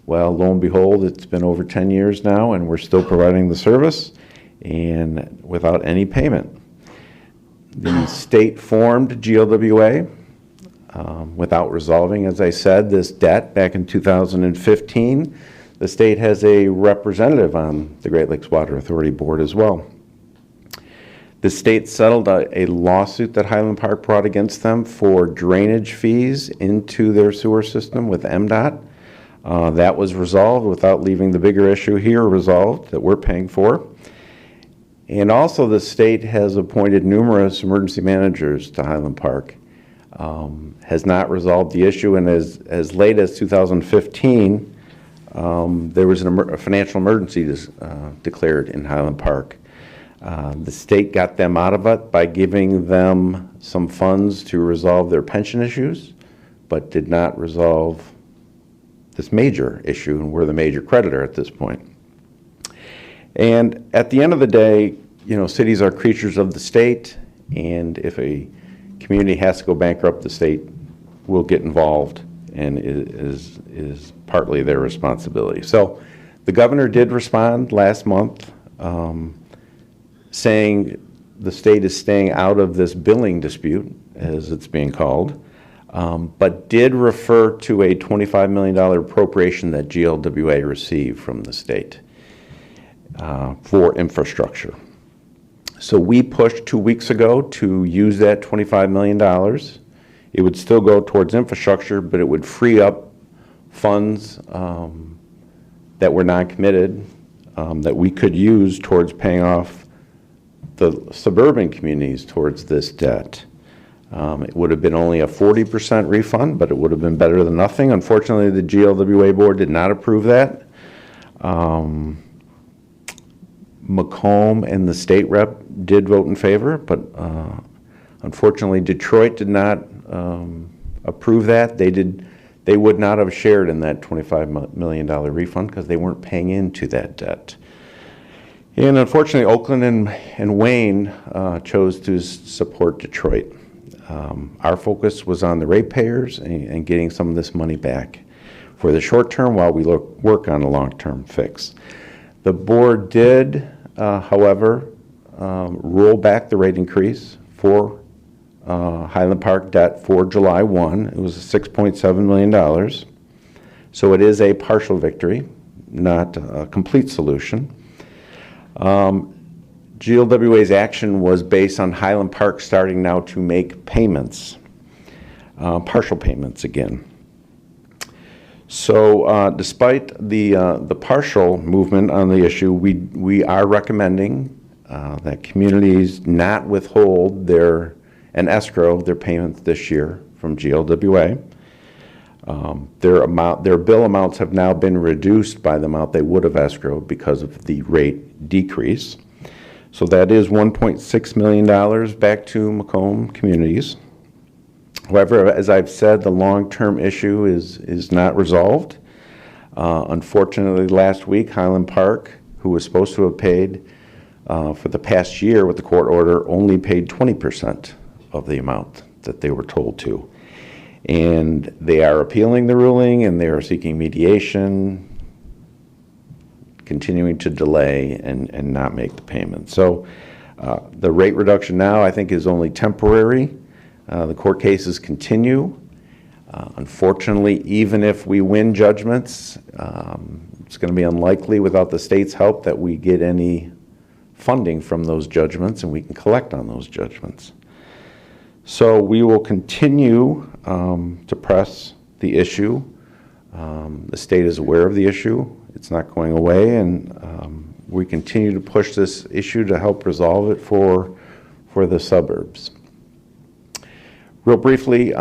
Well, lo and behold, it's been over 10 years now, and we're still providing the service, and without any payment. The state formed GLWA without resolving, as I said, this debt back in 2015. The state has a representative on the Great Lakes Water Authority Board as well. The state settled a lawsuit that Highland Park brought against them for drainage fees into their sewer system with MDOT. That was resolved without leaving the bigger issue here resolved that we're paying for. And also the state has appointed numerous emergency managers to Highland Park. Has not resolved the issue, and as late as 2015, there was a financial emergency declared in Highland Park. The state got them out of it by giving them some funds to resolve their pension issues, but did not resolve this major issue, and we're the major creditor at this point. And at the end of the day, you know, cities are creatures of the state, and if a community has to go bankrupt, the state will get involved, and it is partly their responsibility. So the governor did respond last month, saying the state is staying out of this billing dispute, as it's being called, but did refer to a $25 million appropriation that GLWA received from the state for infrastructure. So we pushed 2 weeks ago to use that $25 million. It would still go towards infrastructure, but it would free up funds that were non-committed that we could use towards paying off the suburban communities towards this debt. It would have been only a 40% refund, but it would have been better than nothing. Unfortunately, the GLWA board did not approve that. Macomb and the state rep did vote in favor, but unfortunately Detroit did not approve that. They would not have shared in that $25 million refund because they weren't paying into that debt. And unfortunately, Oakland and Wayne chose to support Detroit. Our focus was on the ratepayers and getting some of this money back for the short term while we work on a long-term fix. The board did, however, roll back the rate increase for Highland Park debt for July 1. It was $6.7 million. So it is a partial victory, not a complete solution. GLWA's action was based on Highland Park starting now to make payments, partial payments again. So despite the partial movement on the issue, we are recommending that communities not withhold and escrow their payments this year from GLWA. Their bill amounts have now been reduced by the amount they would have escrowed because of the rate decrease. So that is $1.6 million back to Macomb communities. However, as I've said, the long-term issue is not resolved. Unfortunately, last week, Highland Park, who was supposed to have paid for the past year with the court order, only paid 20% of the amount that they were told to. And they are appealing the ruling, and they are seeking mediation, continuing to delay and not make the payment. So the rate reduction now, I think, is only temporary. The court cases continue. Unfortunately, even if we win judgments, it's going to be unlikely without the state's help that we get any funding from those judgments and we can collect on those judgments. So we will continue to press the issue. The state is aware of the issue. It's not going away, and we continue to push this issue to help resolve it for the suburbs. Real briefly,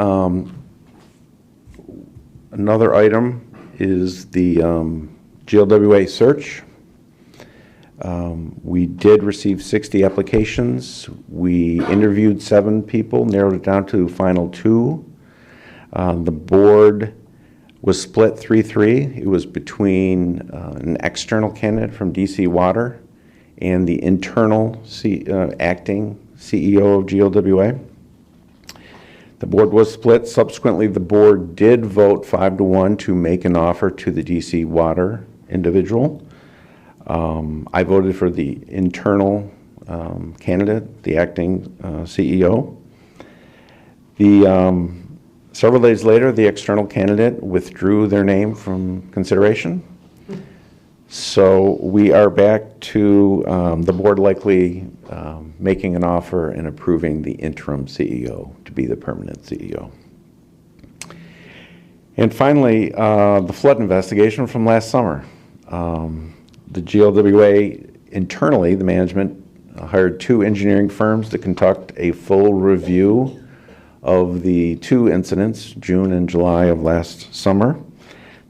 another item is the GLWA search. We did receive 60 applications. We interviewed 7 people, narrowed it down to final 2. The board was split 3-3. It was between an external candidate from DC Water and the internal acting CEO of GLWA. The board was split. Subsequently, the board did vote 5-1 to make an offer to the DC Water individual. I voted for the internal candidate, the acting CEO. Several days later, the external candidate withdrew their name from consideration. So we are back to the board likely making an offer and approving the interim CEO to be the permanent CEO. And finally, the flood investigation from last summer. The GLWA internally, the management hired 2 engineering firms to conduct a full review of the 2 incidents, June and July of last summer.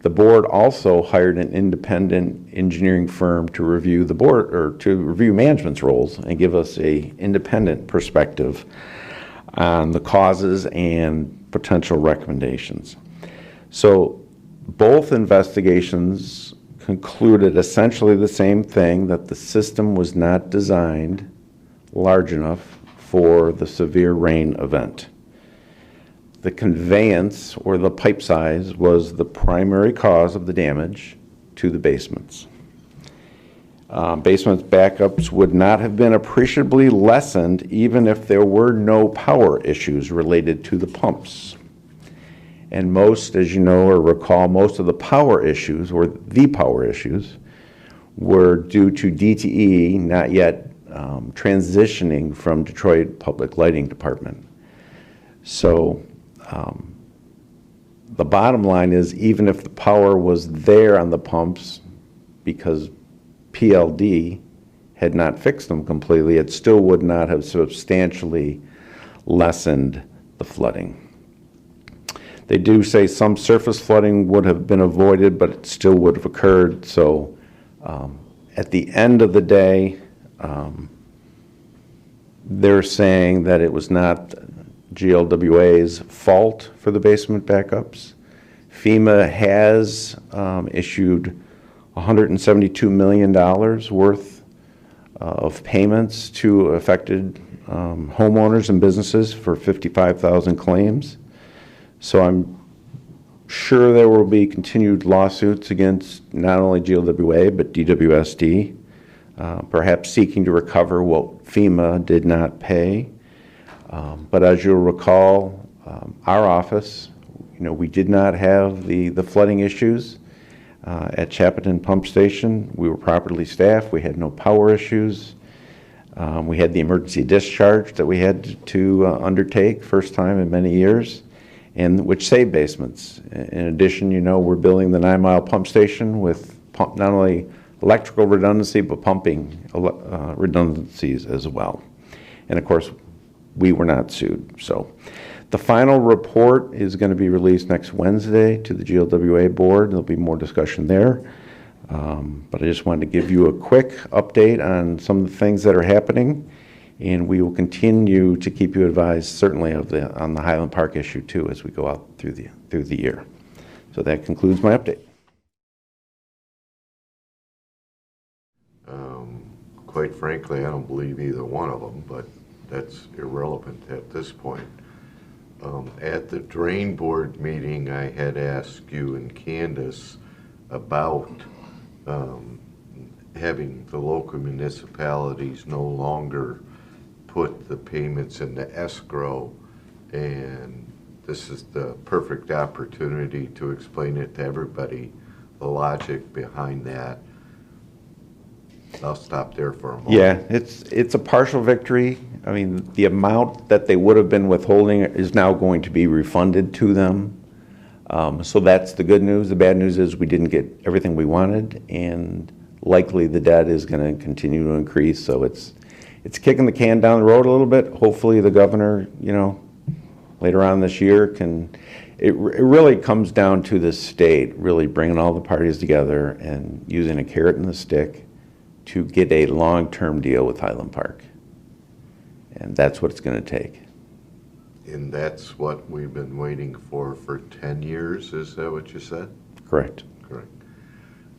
The board also hired an independent engineering firm to review the board, or to review management's roles and give us a independent perspective on the causes and potential recommendations. So both investigations concluded essentially the same thing, that the system was not designed large enough for the severe rain event. The conveyance, or the pipe size, was the primary cause of the damage to the basements. Basements backups would not have been appreciably lessened even if there were no power issues related to the pumps. And most, as you know or recall, most of the power issues, or the power issues, were due to DTE not yet transitioning from Detroit Public Lighting Department. So the bottom line is, even if the power was there on the pumps because PLD had not fixed them completely, it still would not have substantially lessened the flooding. They do say some surface flooding would have been avoided, but it still would have occurred. So at the end of the day, they're saying that it was not GLWA's fault for the basement backups. FEMA has issued $172 million worth of payments to affected homeowners and businesses for 55,000 claims. So I'm sure there will be continued lawsuits against not only GLWA but DWSD, perhaps seeking to recover what FEMA did not pay. But as you'll recall, our office, we did not have the flooding issues. At Chappeton Pump Station, we were properly staffed. We had no power issues. We had the emergency discharge that we had to undertake, first time in many years, and which saved basements. In addition, we're building the 9 Mile pump station with not only electrical redundancy, but pumping redundancies as well. And of course, we were not sued. So the final report is going to be released next Wednesday to the GLWA board. There'll be more discussion there. But I just wanted to give you a quick update on some of the things that are happening, and we will continue to keep you advised, certainly on the Highland Park issue too, as we go out through the year. So that concludes my update. Quite frankly, I don't believe either one of them, but that's irrelevant at this point. At the drain board meeting, I had asked you and Candace about having the local municipalities no longer put the payments into escrow, and this is the perfect opportunity to explain it to everybody, the logic behind that. I'll stop there for a moment. Yeah, it's a partial victory. I mean, the amount that they would have been withholding is now going to be refunded to them. So that's the good news. The bad news is we didn't get everything we wanted, and likely the debt is going to continue to increase. So it's kicking the can down the road a little bit. Hopefully the governor, later on this year can. It really comes down to the state really bringing all the parties together and using a carrot and a stick to get a long-term deal with Highland Park. And that's what it's going to take. And that's what we've been waiting for 10 years, is that what you said? Correct. Correct.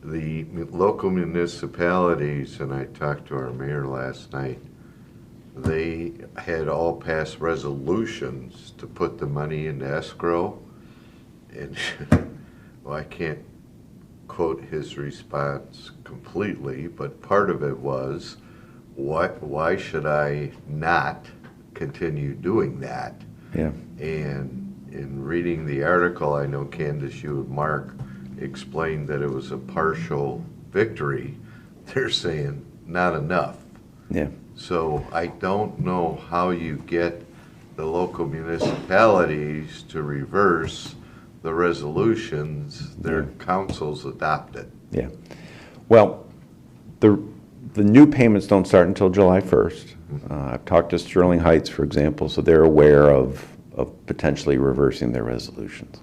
The local municipalities, and I talked to our mayor last night, they had all passed resolutions to put the money into escrow. And well, I can't quote his response completely, but part of it was, why should I not continue doing that? Yeah. And in reading the article, I know Candace, you and Mark explained that it was a partial victory. They're saying not enough. Yeah. So I don't know how you get the local municipalities to reverse the resolutions their councils adopted. Yeah. Well, the new payments don't start until July 1st. I've talked to Sterling Heights, for example, so they're aware of potentially reversing their resolutions.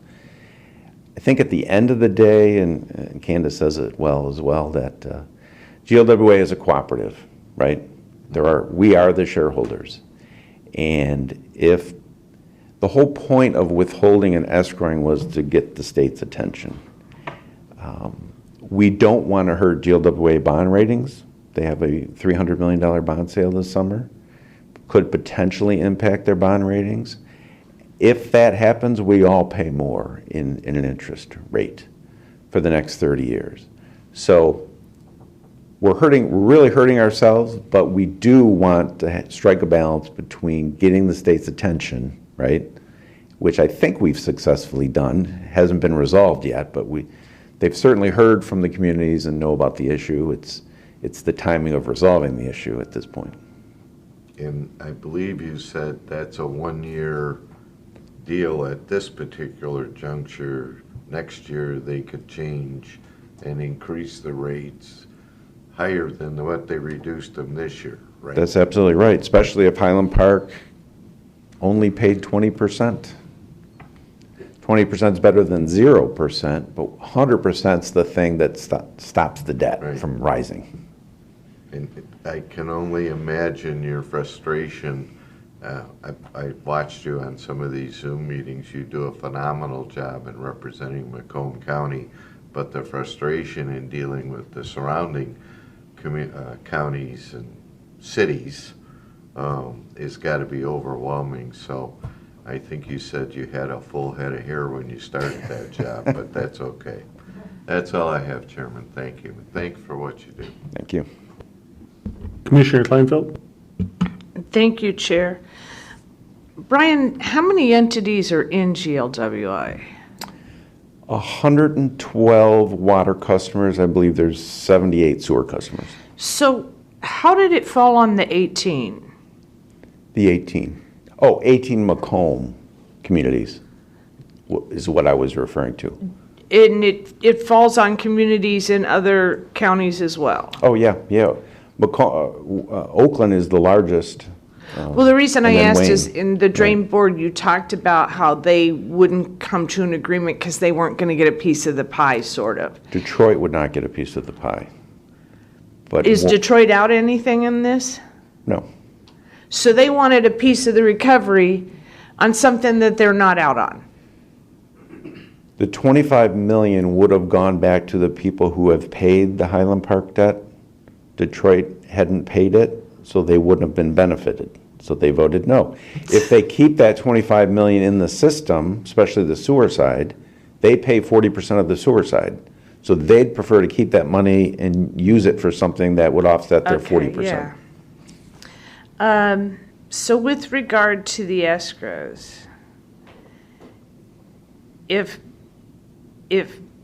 I think at the end of the day, and Candace says it well as well, that GLWA is a cooperative, right? We are the shareholders. And if the whole point of withholding and escrowing was to get the state's attention. We don't want to hurt GLWA bond ratings. They have a $300 million bond sale this summer. Could potentially impact their bond ratings. If that happens, we all pay more in an interest rate for the next 30 years. So we're really hurting ourselves, but we do want to strike a balance between getting the state's attention, right? Which I think we've successfully done. Hasn't been resolved yet, but they've certainly heard from the communities and know about the issue. It's the timing of resolving the issue at this point. And I believe you said that's a 1-year deal at this particular juncture. Next year they could change and increase the rates higher than what they reduced them this year, right? That's absolutely right, especially if Highland Park only paid 20%. 20% is better than 0%, but 100% is the thing that stops the debt from rising. And I can only imagine your frustration. I watched you on some of these Zoom meetings. You do a phenomenal job in representing Macomb County, but the frustration in dealing with the surrounding counties and cities has got to be overwhelming. So I think you said you had a full head of hair when you started that job, but that's okay. That's all I have, Chairman. Thank you. Thanks for what you do. Thank you. Commissioner Kleinfeld? Thank you, Chair. Brian, how many entities are in GLWA? 112 water customers. I believe there's 78 sewer customers. So how did it fall on the 18? The 18. Oh, 18 Macomb communities is what I was referring to. And it falls on communities in other counties as well? Oh, yeah. Oakland is the largest. Well, the reason I and then asked Wayne. is in the drain board, you talked about how they wouldn't come to an agreement because they weren't going to get a piece of the pie, sort of. Detroit would not get a piece of the pie. But Is Detroit out anything in this? No. So they wanted a piece of the recovery on something that they're not out on. The 25 million would have gone back to the people who have paid the Highland Park debt. Detroit hadn't paid it, so they wouldn't have been benefited. So they voted no. If they keep that 25 million in the system, especially the sewer side, they pay 40% of the sewer side. So they'd prefer to keep that money and use it for something that would offset their 40%. Yeah. So with regard to the escrows, if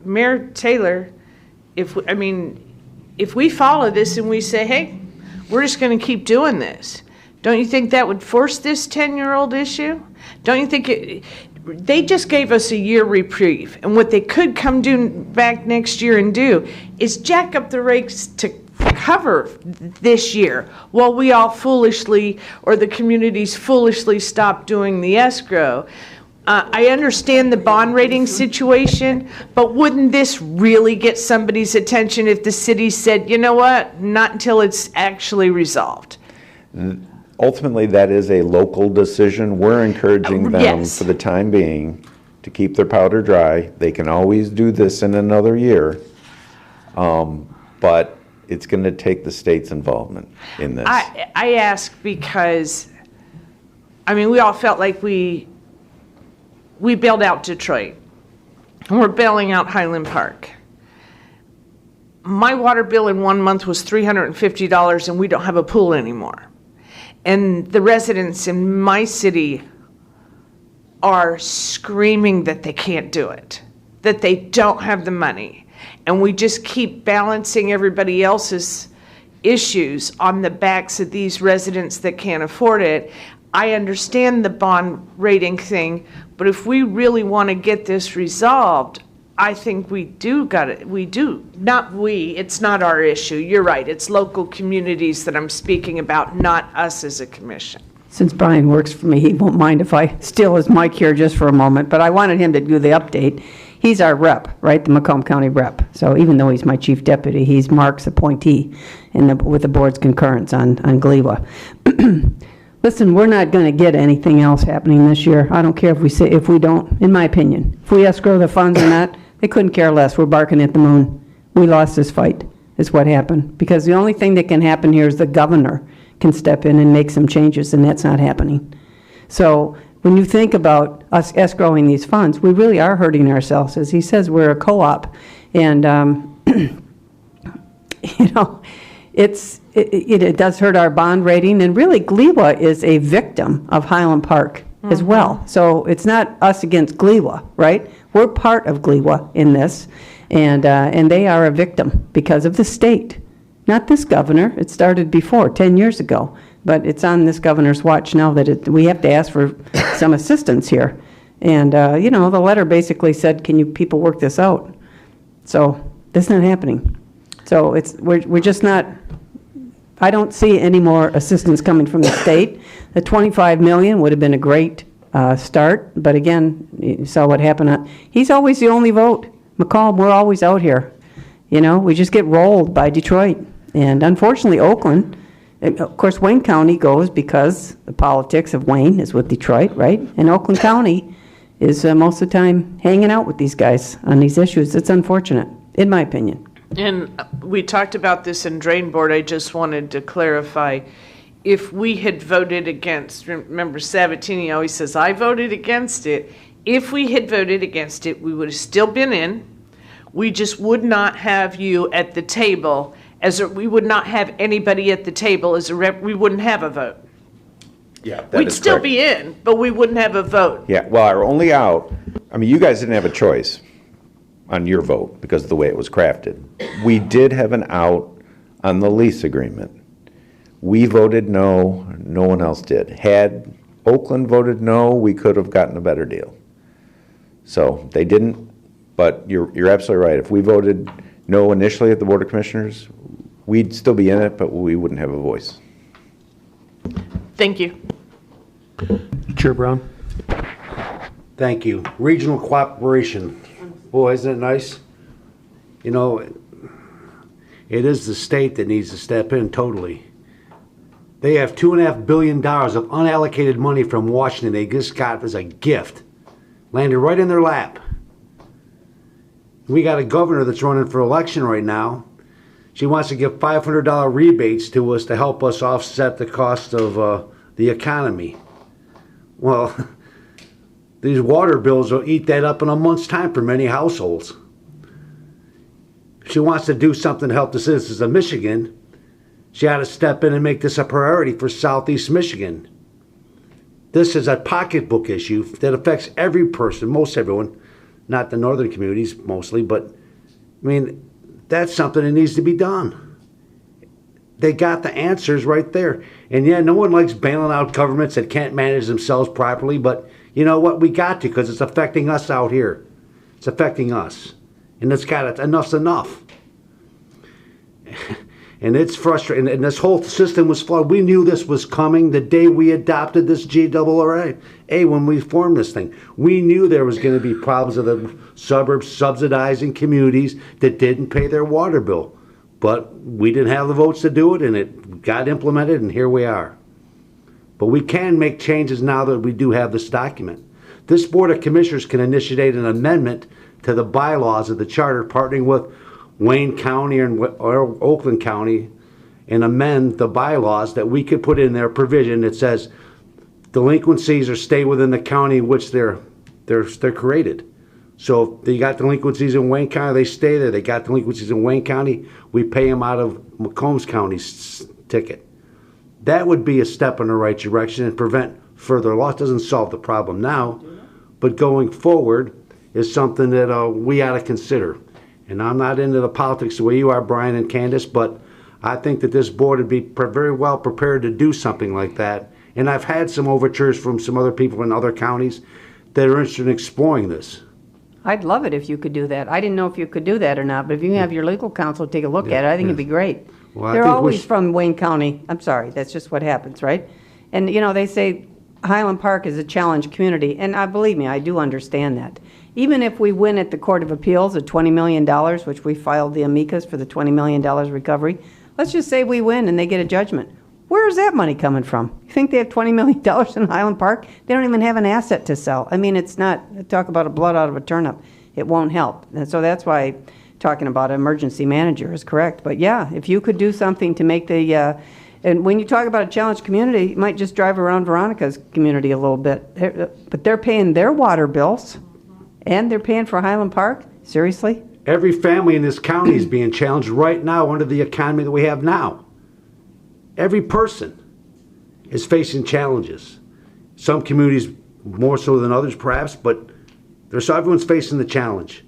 Mayor Taylor, if we follow this and we say, hey, we're just going to keep doing this, don't you think that would force this 10-year-old issue? Don't you think they just gave us a year reprieve, and what they could come back next year and do is jack up the rates to cover this year while we all foolishly, or the communities foolishly, stop doing the escrow. I understand the bond rating situation, but wouldn't this really get somebody's attention if the city said, you know what, not until it's actually resolved? Ultimately, that is a local decision. We're encouraging them Yes. for the time being to keep their powder dry. They can always do this in another year, but it's going to take the state's involvement in this. I ask because, we all felt like we bailed out Detroit, and we're bailing out Highland Park. My water bill in 1 month was $350, and we don't have a pool anymore. And the residents in my city are screaming that they can't do it, that they don't have the money. And we just keep balancing everybody else's issues on the backs of these residents that can't afford it. I understand the bond rating thing, but if we really want to get this resolved, I think we do got it. We do. Not we. It's not our issue. You're right. It's local communities that I'm speaking about, not us as a commission. Since Brian works for me, he won't mind if I steal his mic here just for a moment, but I wanted him to do the update. He's our rep, right, the Macomb County rep. So even though he's my chief deputy, he's Mark's appointee with the board's concurrence on GLWA. Listen, we're not going to get anything else happening this year. I don't care if we don't, in my opinion. If we escrow the funds or not, they couldn't care less. We're barking at the moon. We lost this fight, is what happened. Because the only thing that can happen here is the governor can step in and make some changes, and that's not happening. So when you think about us escrowing these funds, we really are hurting ourselves. As he says, we're a co-op. And, it does hurt our bond rating. And really, GLWA is a victim of Highland Park as well. So it's not us against GLWA, right? We're part of GLWA in this, and they are a victim because of the state. Not this governor. It started before, 10 years ago. But it's on this governor's watch now that we have to ask for some assistance here. And, the letter basically said, can you people work this out? So that's not happening. So we're just not, I don't see any more assistance coming from the state. The 25 million would have been a great start, but again, you saw what happened. He's always the only vote. Macomb, we're always out here. We just get rolled by Detroit. And unfortunately, Oakland, of course, Wayne County goes because the politics of Wayne is with Detroit, right? And Oakland County is most of the time hanging out with these guys on these issues. It's unfortunate, in my opinion. And we talked about this in Drain Board. I just wanted to clarify. If we had voted against, remember Sabatini always says, I voted against it. If we had voted against it, we would have still been in. We just would not have you at the table, we would not have anybody at the table as a rep. We wouldn't have a vote. Yeah, that We'd is still correct. be in, but we wouldn't have a vote. Yeah, well, our only out, you guys didn't have a choice. on your vote because of the way it was crafted. We did have an out on the lease agreement. We voted no, no one else did. Had Oakland voted no, we could have gotten a better deal. So they didn't, but you're absolutely right. If we voted no initially at the Board of Commissioners, we'd still be in it, but we wouldn't have a voice. Thank you. Chair Brown? Thank you. Regional cooperation. Boy, isn't it nice? You know, it is the state that needs to step in totally. They have $2.5 billion of unallocated money from Washington they just got as a gift. Landed right in their lap. We got a governor that's running for election right now. She wants to give $500 rebates to us to help us offset the cost of the economy. Well, these water bills will eat that up in a month's time for many households. She wants to do something to help the citizens of Michigan. She ought to step in and make this a priority for Southeast Michigan. This is a pocketbook issue that affects every person, most everyone, not the northern communities mostly, but I mean, that's something that needs to be done. They got the answers right there. And yeah, no one likes bailing out governments that can't manage themselves properly, but you know what? We got to, because it's affecting us out here. It's affecting us. And it's got it. Enough's enough. And it's frustrating. And this whole system was flawed. We knew this was coming the day we adopted this GLWA. When we formed this thing, we knew there was going to be problems of the suburbs subsidizing communities that didn't pay their water bill. But we didn't have the votes to do it, and it got implemented, and here we are. But we can make changes now that we do have this document. This Board of Commissioners can initiate an amendment to the bylaws of the charter, partnering with Wayne County or Oakland County, and amend the bylaws that we could put in there provision that says delinquencies are stay within the county in which they're created. So if they got delinquencies in Wayne County, they stay there. They got delinquencies in Wayne County, we pay them out of Macomb County's ticket. That would be a step in the right direction and prevent further loss. Doesn't solve the problem now, but going forward is something that we ought to consider. And I'm not into the politics the way you are, Brian and Candace, but I think that this board would be very well prepared to do something like that. And I've had some overtures from some other people in other counties that are interested in exploring this. I'd love it if you could do that. I didn't know if you could do that or not, but if you can have your legal counsel take a look at it, I think it'd be great. Well, They're always from Wayne County. I'm sorry, that's just what happens, right? And, you know, they say Highland Park is a challenged community, and believe me, I do understand that. Even if we win at the Court of Appeals at $20 million, which we filed the amicus for the $20 million recovery, let's just say we win and they get a judgment. Where is that money coming from? You think they have $20 million in Highland Park? They don't even have an asset to sell. I mean, it's not, talk about a blood out of a turnip. It won't help. And so that's why talking about an emergency manager is correct. But yeah, if you could do something to make the, and when you talk about a challenged community, you might just drive around Veronica's community a little bit. But they're paying their water bills and they're paying for Highland Park? Seriously? Every family in this county is being challenged right now under the economy that we have now. Every person is facing challenges. Some communities more so than others perhaps, but everyone's facing the challenge.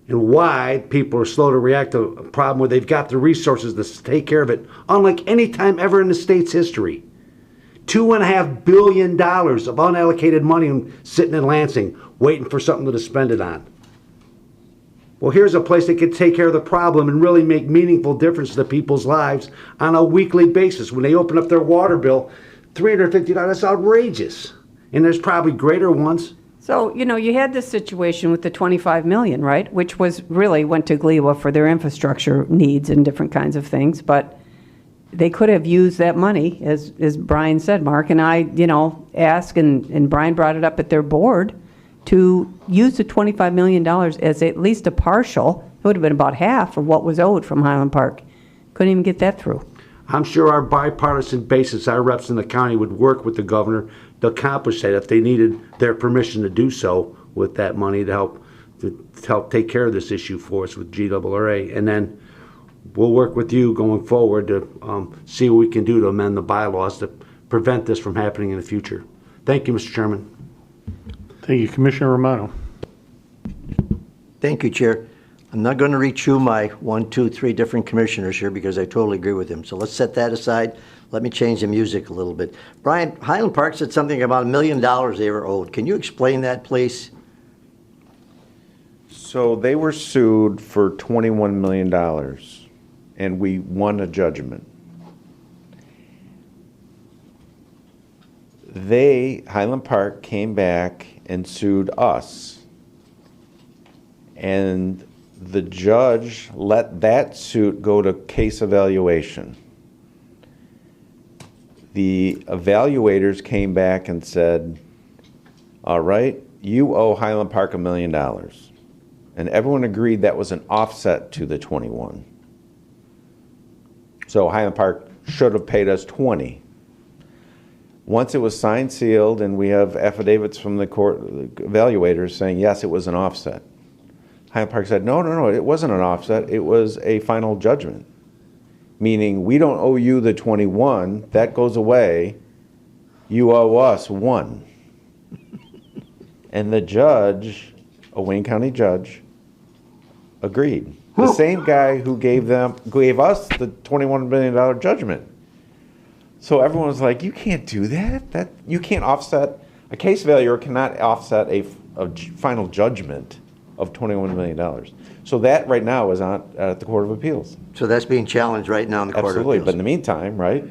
And why people are slow to react to a problem where they've got the resources to take care of it, unlike any time ever in the state's history. $2.5 billion of unallocated money sitting in Lansing, waiting for something to spend it on. Well, here's a place that could take care of the problem and really make meaningful difference to people's lives on a weekly basis. When they open up their water bill, $350, that's outrageous. And there's probably greater ones. So, you know, you had this situation with the $25 million, right? Which was really went to GLWA for their infrastructure needs and different kinds of things. But they could have used that money, as Brian said, Mark, and I, you know, asked, and Brian brought it up at their board, to use the $25 million as at least a partial. It would have been about half of what was owed from Highland Park. Couldn't even get that through. I'm sure our bipartisan basis, our reps in the county would work with the governor to accomplish that if they needed their permission to do so with that money to help take care of this issue for us with GLWA. And then we'll work with you going forward to see what we can do to amend the bylaws to prevent this from happening in the future. Thank you, Mr. Chairman. Thank you. Commissioner Romano. Thank you, Chair. I'm not going to rechew my 1, 2, 3 different commissioners here because I totally agree with him. So let's set that aside. Let me change the music a little bit. Brian, Highland Park said something about $1 million they were owed. Can you explain that, please? So they were sued for $21 million, and we won a judgment. Highland Park came back and sued us, and the judge let that suit go to case evaluation. The evaluators came back and said, all right, you owe Highland Park $1 million. And everyone agreed that was an offset to the 21. So Highland Park should have paid us 20. Once it was signed, sealed, and we have affidavits from the court evaluators saying, yes, it was an offset. Highland Park said, no, it wasn't an offset. It was a final judgment. Meaning, we don't owe you the 21. That goes away. You owe us 1. And the judge, a Wayne County judge, agreed. The same guy who gave us the $21 million judgment. So everyone was like, you can't do that. You can't offset. A case evaluator cannot offset a final judgment of $21 million. So that right now is at the Court of Appeals. So that's being challenged right now in the Court of Absolutely, Appeals. but in the meantime, right,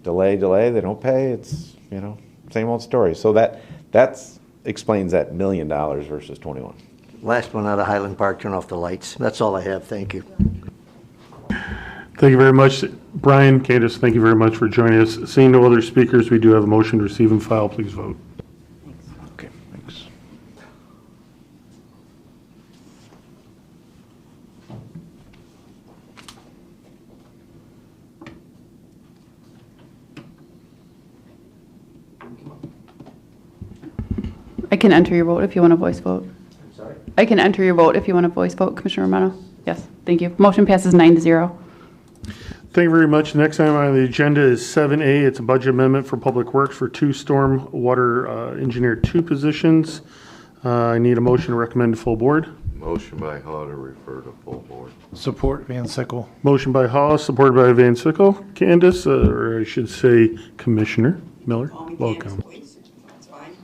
delay, they don't pay, it's, same old story. So that explains that $1 million versus 21. Last one out of Highland Park, turn off the lights. That's all I have. Thank you. Thank you very much. Brian, Candace, thank you very much for joining us. Seeing no other speakers, we do have a motion to receive and file. Please vote. Okay, thanks. I can enter your vote if you want a voice vote. Sorry? I can enter your vote if you want a voice vote, Commissioner Romano. Yes, thank you. Motion passes 9-0. Thank you very much. Next item on the agenda is 7A. It's a budget amendment for Public Works for 2 Stormwater Engineer 2 positions. I need a motion to recommend to full board. Motion by Hall to refer to full board. Support Van Sickle. Motion by Hollis, supported by Van Sickle. Candace, or I should say Commissioner Miller, welcome. That's fine.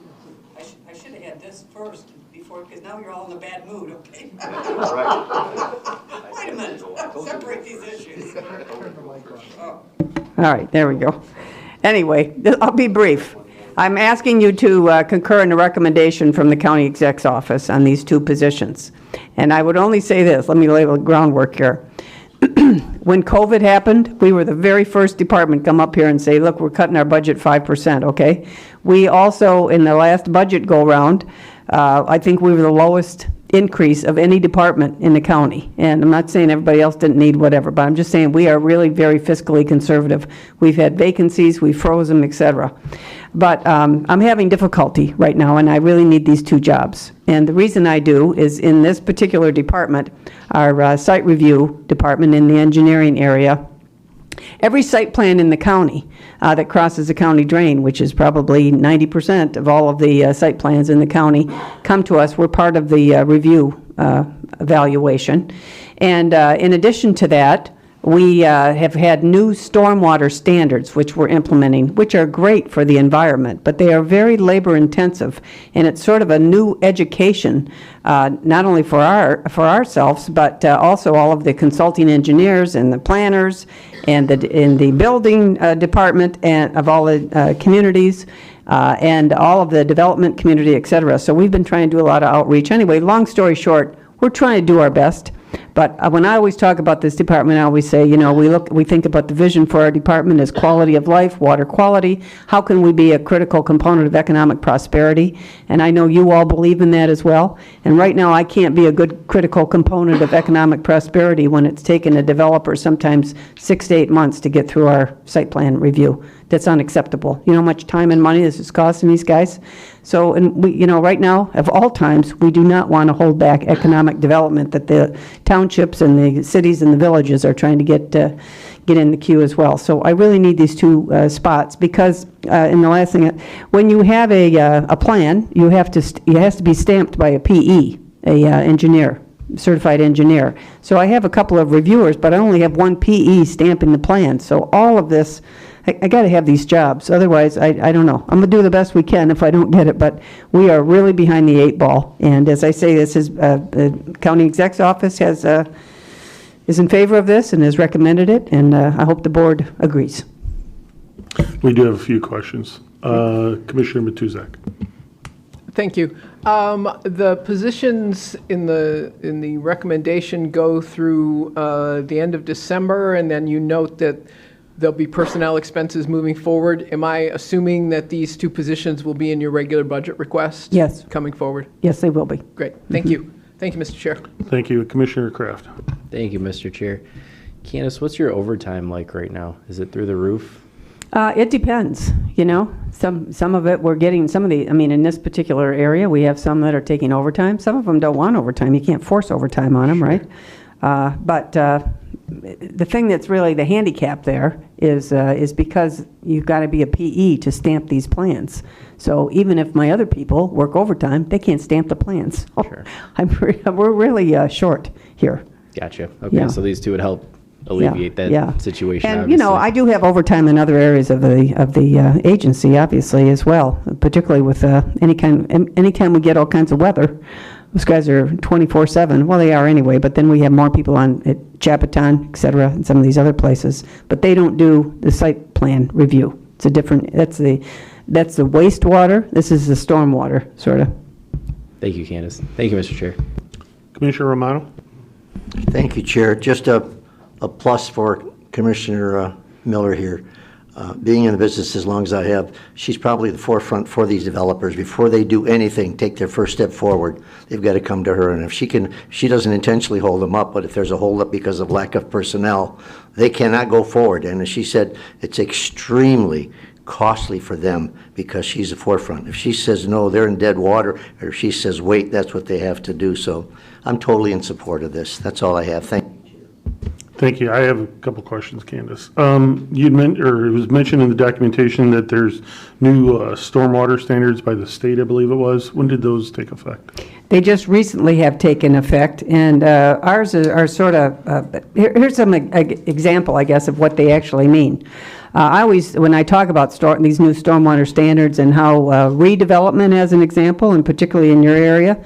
I should have had this first before, because now you're all in a bad mood, okay? Wait a minute, separate these issues. All right, there we go. Anyway, I'll be brief. I'm asking you to concur in the recommendation from the county exec's office on these 2 positions. And I would only say this, let me lay the groundwork here. When COVID happened, we were the very first department come up here and say, look, we're cutting our budget 5%, okay? We also, in the last budget go-round, I think we were the lowest increase of any department in the county. And I'm not saying everybody else didn't need whatever, but I'm just saying we are really very fiscally conservative. We've had vacancies, we froze them, et cetera. But I'm having difficulty right now, and I really need these 2 jobs. And the reason I do is in this particular department, our site review department in the engineering area, every site plan in the county that crosses the county drain, which is probably 90% of all of the site plans in the county, come to us. We're part of the review evaluation. And in addition to that, we have had new stormwater standards which we're implementing, which are great for the environment, but they are very labor intensive, and it's sort of a new education, not only for ourselves, but also all of the consulting engineers and the planners and in the building department and of all the communities and all of the development community, et cetera. So we've been trying to do a lot of outreach. Anyway, long story short, we're trying to do our best. But when I always talk about this department, I always say, we think about the vision for our department as quality of life, water quality. How can we be a critical component of economic prosperity? And I know you all believe in that as well. And right now, I can't be a good critical component of economic prosperity when it's taken a developer sometimes 6 to 8 months to get through our site plan review. That's unacceptable. You know how much time and money this is costing these guys? So, and we, right now, of all times, we do not want to hold back economic development that the townships and the cities and the villages are trying to get in the queue as well. So I really need these 2 spots because, in the last thing, when you have a plan, it has to be stamped by a PE, engineer. certified engineer. So I have a couple of reviewers, but I only have one PE stamping the plan. So all of this, I got to have these jobs. Otherwise, I don't know. I'm going to do the best we can if I don't get it, but we are really behind the 8 ball. And as I say, this is, the county exec's office is in favor of this and has recommended it, and I hope the board agrees. We do have a few questions. Commissioner Matuzak. Thank you. The positions in the recommendation go through the end of December, and then you note that there'll be personnel expenses moving forward. Am I assuming that these 2 positions will be in your regular budget request? Yes. Coming forward? Yes, they will be. Great. Thank you. Thank you, Mr. Chair. Thank you. Commissioner Kraft. Thank you, Mr. Chair. Candace, what's your overtime like right now? Is it through the roof? It depends, you know. Some of it, we're getting some of the, I mean, in this particular area, we have some that are taking overtime. Some of them don't want overtime. You can't force overtime on them, right? But the thing that's really the handicap there is because you've got to be a PE to stamp these plans. So even if my other people work overtime, they can't stamp the plans. Sure. We're really short here. Gotcha. Okay, Yeah. so these 2 would help alleviate that situation. And, obviously. you know, I do have overtime in other areas of the agency, obviously, as well, particularly with anytime we get all kinds of weather. Those guys are 24/7. Well, they are anyway, but then we have more people on at Chapaton, et cetera, and some of these other places. But they don't do the site plan review. It's a different, that's the wastewater. This is the stormwater, sort of. Thank you, Candace. Thank you, Mr. Chair. Commissioner Romano. Thank you, Chair. Just a plus for Commissioner Miller here. Being in the business as long as I have, she's probably the forefront for these developers. Before they do anything, take their first step forward, they've got to come to her. And if she doesn't intentionally hold them up, but if there's a holdup because of lack of personnel, they cannot go forward. And as she said, it's extremely costly for them because she's the forefront. If she says no, they're in dead water, or if she says wait, that's what they have to do. So I'm totally in support of this. That's all I have. Thank you. Thank you. I have a couple questions, Candace. It was mentioned in the documentation that there's new stormwater standards by the state, I believe it was. When did those take effect? They just recently have taken effect, and ours are sort of, here's some example, I guess, of what they actually mean. I always, when I talk about these new stormwater standards and how redevelopment as an example, and particularly in your area,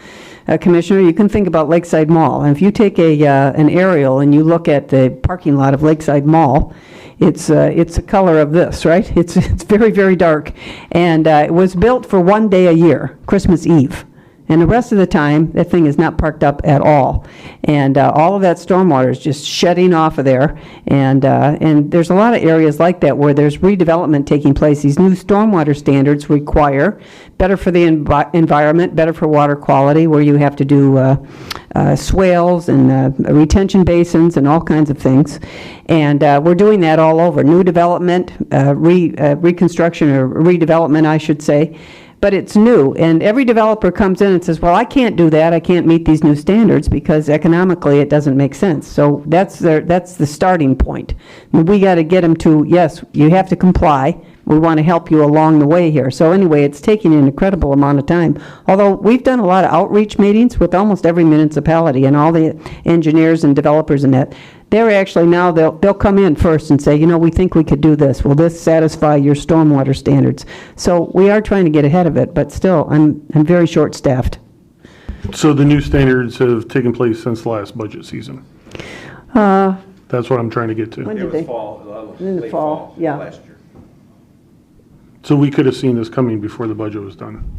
Commissioner, you can think about Lakeside Mall. And if you take an aerial and you look at the parking lot of Lakeside Mall, it's a color of this, right? It's very, very dark. And it was built for 1 day a year, Christmas Eve. And the rest of the time, that thing is not parked up at all. And all of that stormwater is just shedding off of there. And there's a lot of areas like that where there's redevelopment taking place. These new stormwater standards require better for the environment, better for water quality, where you have to do swales and retention basins and all kinds of things. And we're doing that all over. New development, reconstruction or redevelopment, I should say. But it's new, and every developer comes in and says, well, I can't do that, I can't meet these new standards because economically it doesn't make sense. So that's the starting point. And we got to get them to, yes, you have to comply. We want to help you along the way here. So anyway, it's taking an incredible amount of time. Although we've done a lot of outreach meetings with almost every municipality and all the engineers and developers and that. They're actually now, they'll come in first and say, you know, we think we could do this. Will this satisfy your stormwater standards? So we are trying to get ahead of it, but still, I'm very short-staffed. So the new standards have taken place since the last budget season? That's what I'm trying to get to. When did they? In the fall, yeah. Last year. So we could have seen this coming before the budget was done?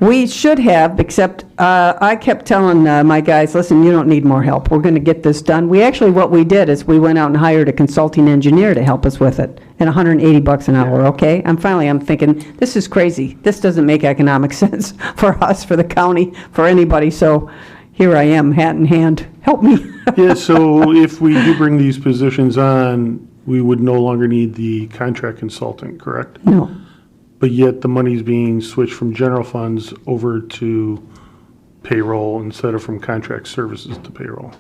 We should have, except I kept telling my guys, listen, you don't need more help. We're going to get this done. What we did is we went out and hired a consulting engineer to help us with it at $180 an hour, okay? I'm thinking, this is crazy. This doesn't make economic sense for us, for the county, for anybody. So here I am, hat in hand. Help me. Yeah, so if we do bring these positions on, we would no longer need the contract consultant, correct? No. But yet the money's being switched from general funds over to payroll instead of from contract services to payroll.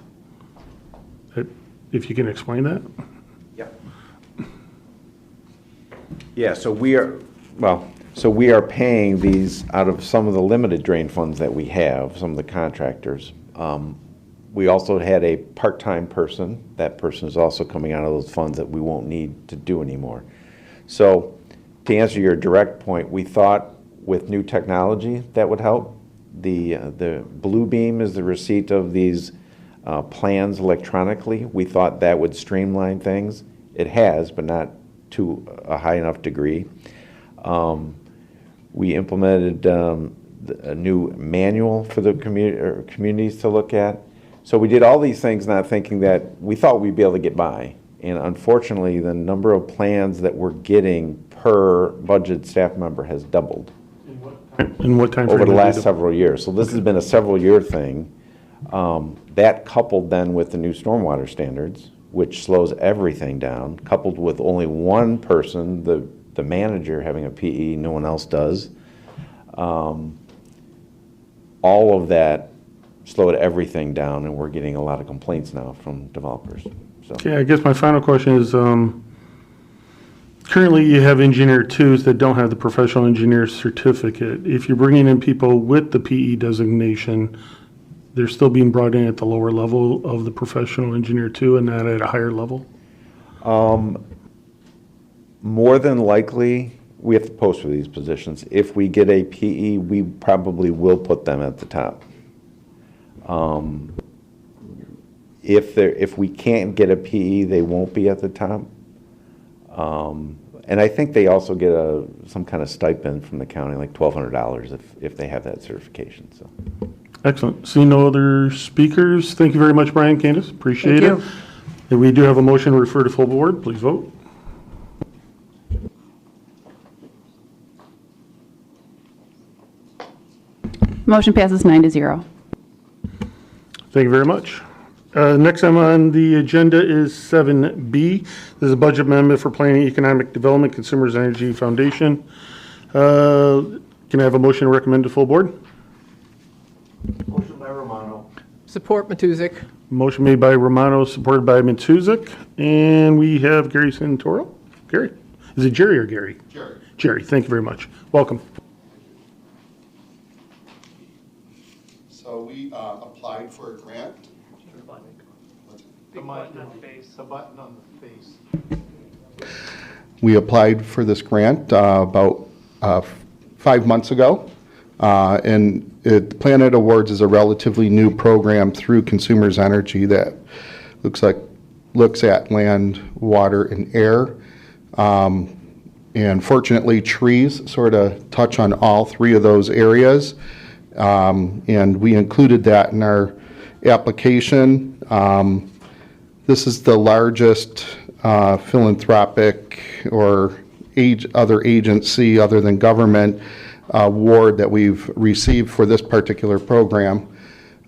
If you can explain that? Yep. Yeah, so we are paying these out of some of the limited drain funds that we have, some of the contractors. We also had a part-time person. That person is also coming out of those funds that we won't need to do anymore. So to answer your direct point, we thought with new technology that would help. The Blue Beam is the receipt of these plans electronically. We thought that would streamline things. It has, but not to a high enough degree. We implemented a new manual for the communities to look at. So we did all these things not thinking that we thought we'd be able to get by. And unfortunately, the number of plans that we're getting per budget staff member has doubled. In what time frame? Over the last several years. So this has been a several-year thing. That coupled then with the new stormwater standards, which slows everything down, coupled with only one person, the manager, having a PE, no one else does. All of that slowed everything down, and we're getting a lot of complaints now from developers. So. Okay, I guess my final question is, currently you have engineer twos that don't have the professional engineer certificate. If you're bringing in people with the PE designation, they're still being brought in at the lower level of the professional engineer two and not at a higher level? More than likely, we have to post for these positions. If we get a PE, we probably will put them at the top. If we can't get a PE, they won't be at the top. And I think they also get some kind of stipend from the county, like $1,200 if they have that certification. So. Excellent. Seeing no other speakers, thank you very much, Brian, Candace. Appreciate it. And we do have a motion to refer to full board. Please vote. Motion passes 9-0. Thank you very much. Next item on the agenda is 7B. This is a budget amendment for Planning Economic Development Consumers Energy Foundation. Can I have a motion to recommend to full board? Motion by Romano. Support Matusik. Motion made by Romano, supported by Matuzik. And we have Gary Santoro. Gary? Is it Jerry or Gary? Jerry. Jerry, thank you very much. Welcome. So we applied for a grant. The button on the face. We applied for this grant about 5 months ago. And Planet Awards is a relatively new program through Consumers Energy that looks at land, water, and air. And fortunately, trees sort of touch on all three of those areas. And we included that in our application. This is the largest philanthropic or other agency other than government award that we've received for this particular program.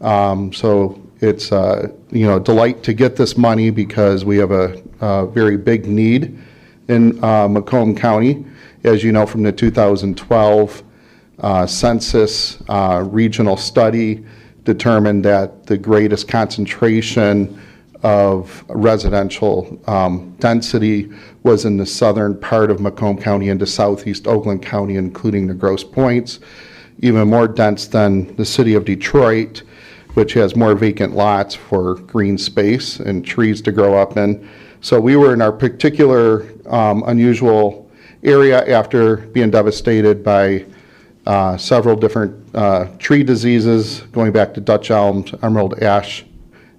So it's a delight to get this money because we have a very big need in Macomb County. As you know from the 2012 census regional study determined that the greatest concentration of residential density was in the southern part of Macomb County into southeast Oakland County, including the Grosse Pointes, even more dense than the city of Detroit, which has more vacant lots for green space and trees to grow up in. So we were in our particular unusual area after being devastated by several different tree diseases, going back to Dutch elms, emerald ash,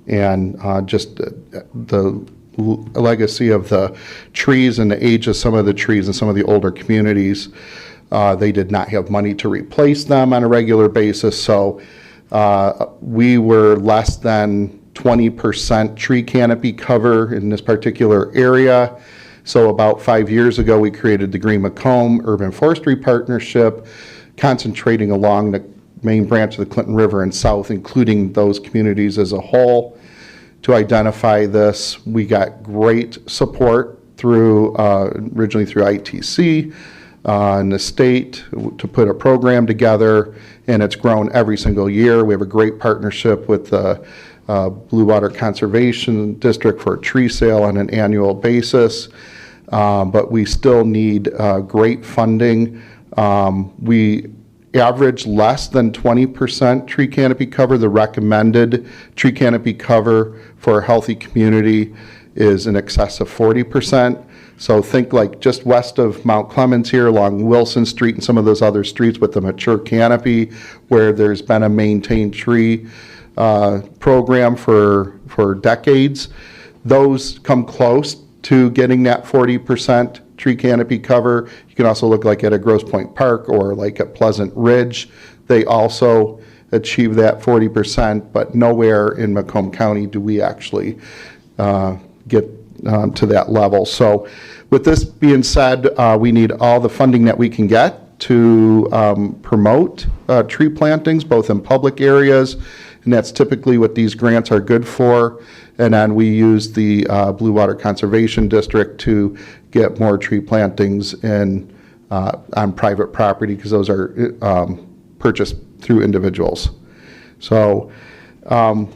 and just the legacy of the trees and the age of some of the trees in some of the older communities. They did not have money to replace them on a regular basis, so we were less than 20% tree canopy cover in this particular area. So about 5 years ago, we created the Green Macomb Urban Forestry Partnership, concentrating along the main branch of the Clinton River and south, including those communities as a whole. To identify this, we got great support through, originally through ITC and the state to put a program together, and it's grown every single year. We have a great partnership with the Blue Water Conservation District for a tree sale on an annual basis, but we still need great funding. We average less than 20% tree canopy cover. The recommended tree canopy cover for a healthy community is in excess of 40%. So think like just west of Mount Clemens here along Wilson Street and some of those other streets with the mature canopy where there's been a maintained tree program for decades. Those come close to getting that 40% tree canopy cover. You can also look like at a Grosse Pointe Park or like at Pleasant Ridge. They also achieve that 40%, but nowhere in Macomb County do we actually get to that level. So with this being said, we need all the funding that we can get to promote tree plantings, both in public areas, and that's typically what these grants are good for. And then we use the Blue Water Conservation District to get more tree plantings in on private property because those are purchased through individuals. So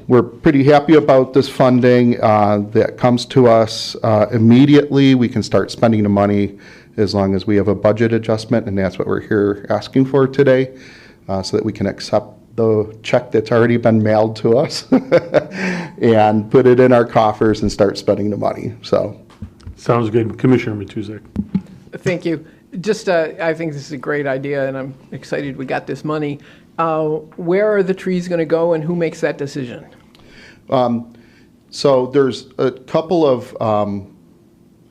we're pretty happy about this funding that comes to us immediately. We can start spending the money as long as we have a budget adjustment, and that's what we're here asking for today, so that we can accept the check that's already been mailed to us and put it in our coffers and start spending the money. So, sounds good. Commissioner Matuzak. Thank you. Just, I think this is a great idea, and I'm excited we got this money. Where are the trees going to go, and who makes that decision? So there's a couple of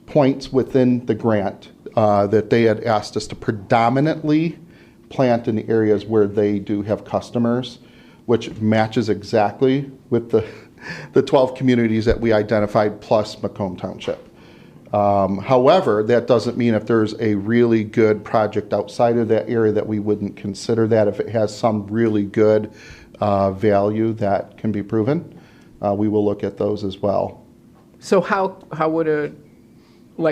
points within the grant that they had asked us to predominantly plant in the areas where they do have customers, which matches exactly with the 12 communities that we identified plus Macomb Township. However, that doesn't mean if there's a really good project outside of that area that we wouldn't consider that. If it has some really good value that can be proven, we will look at those as well. So how would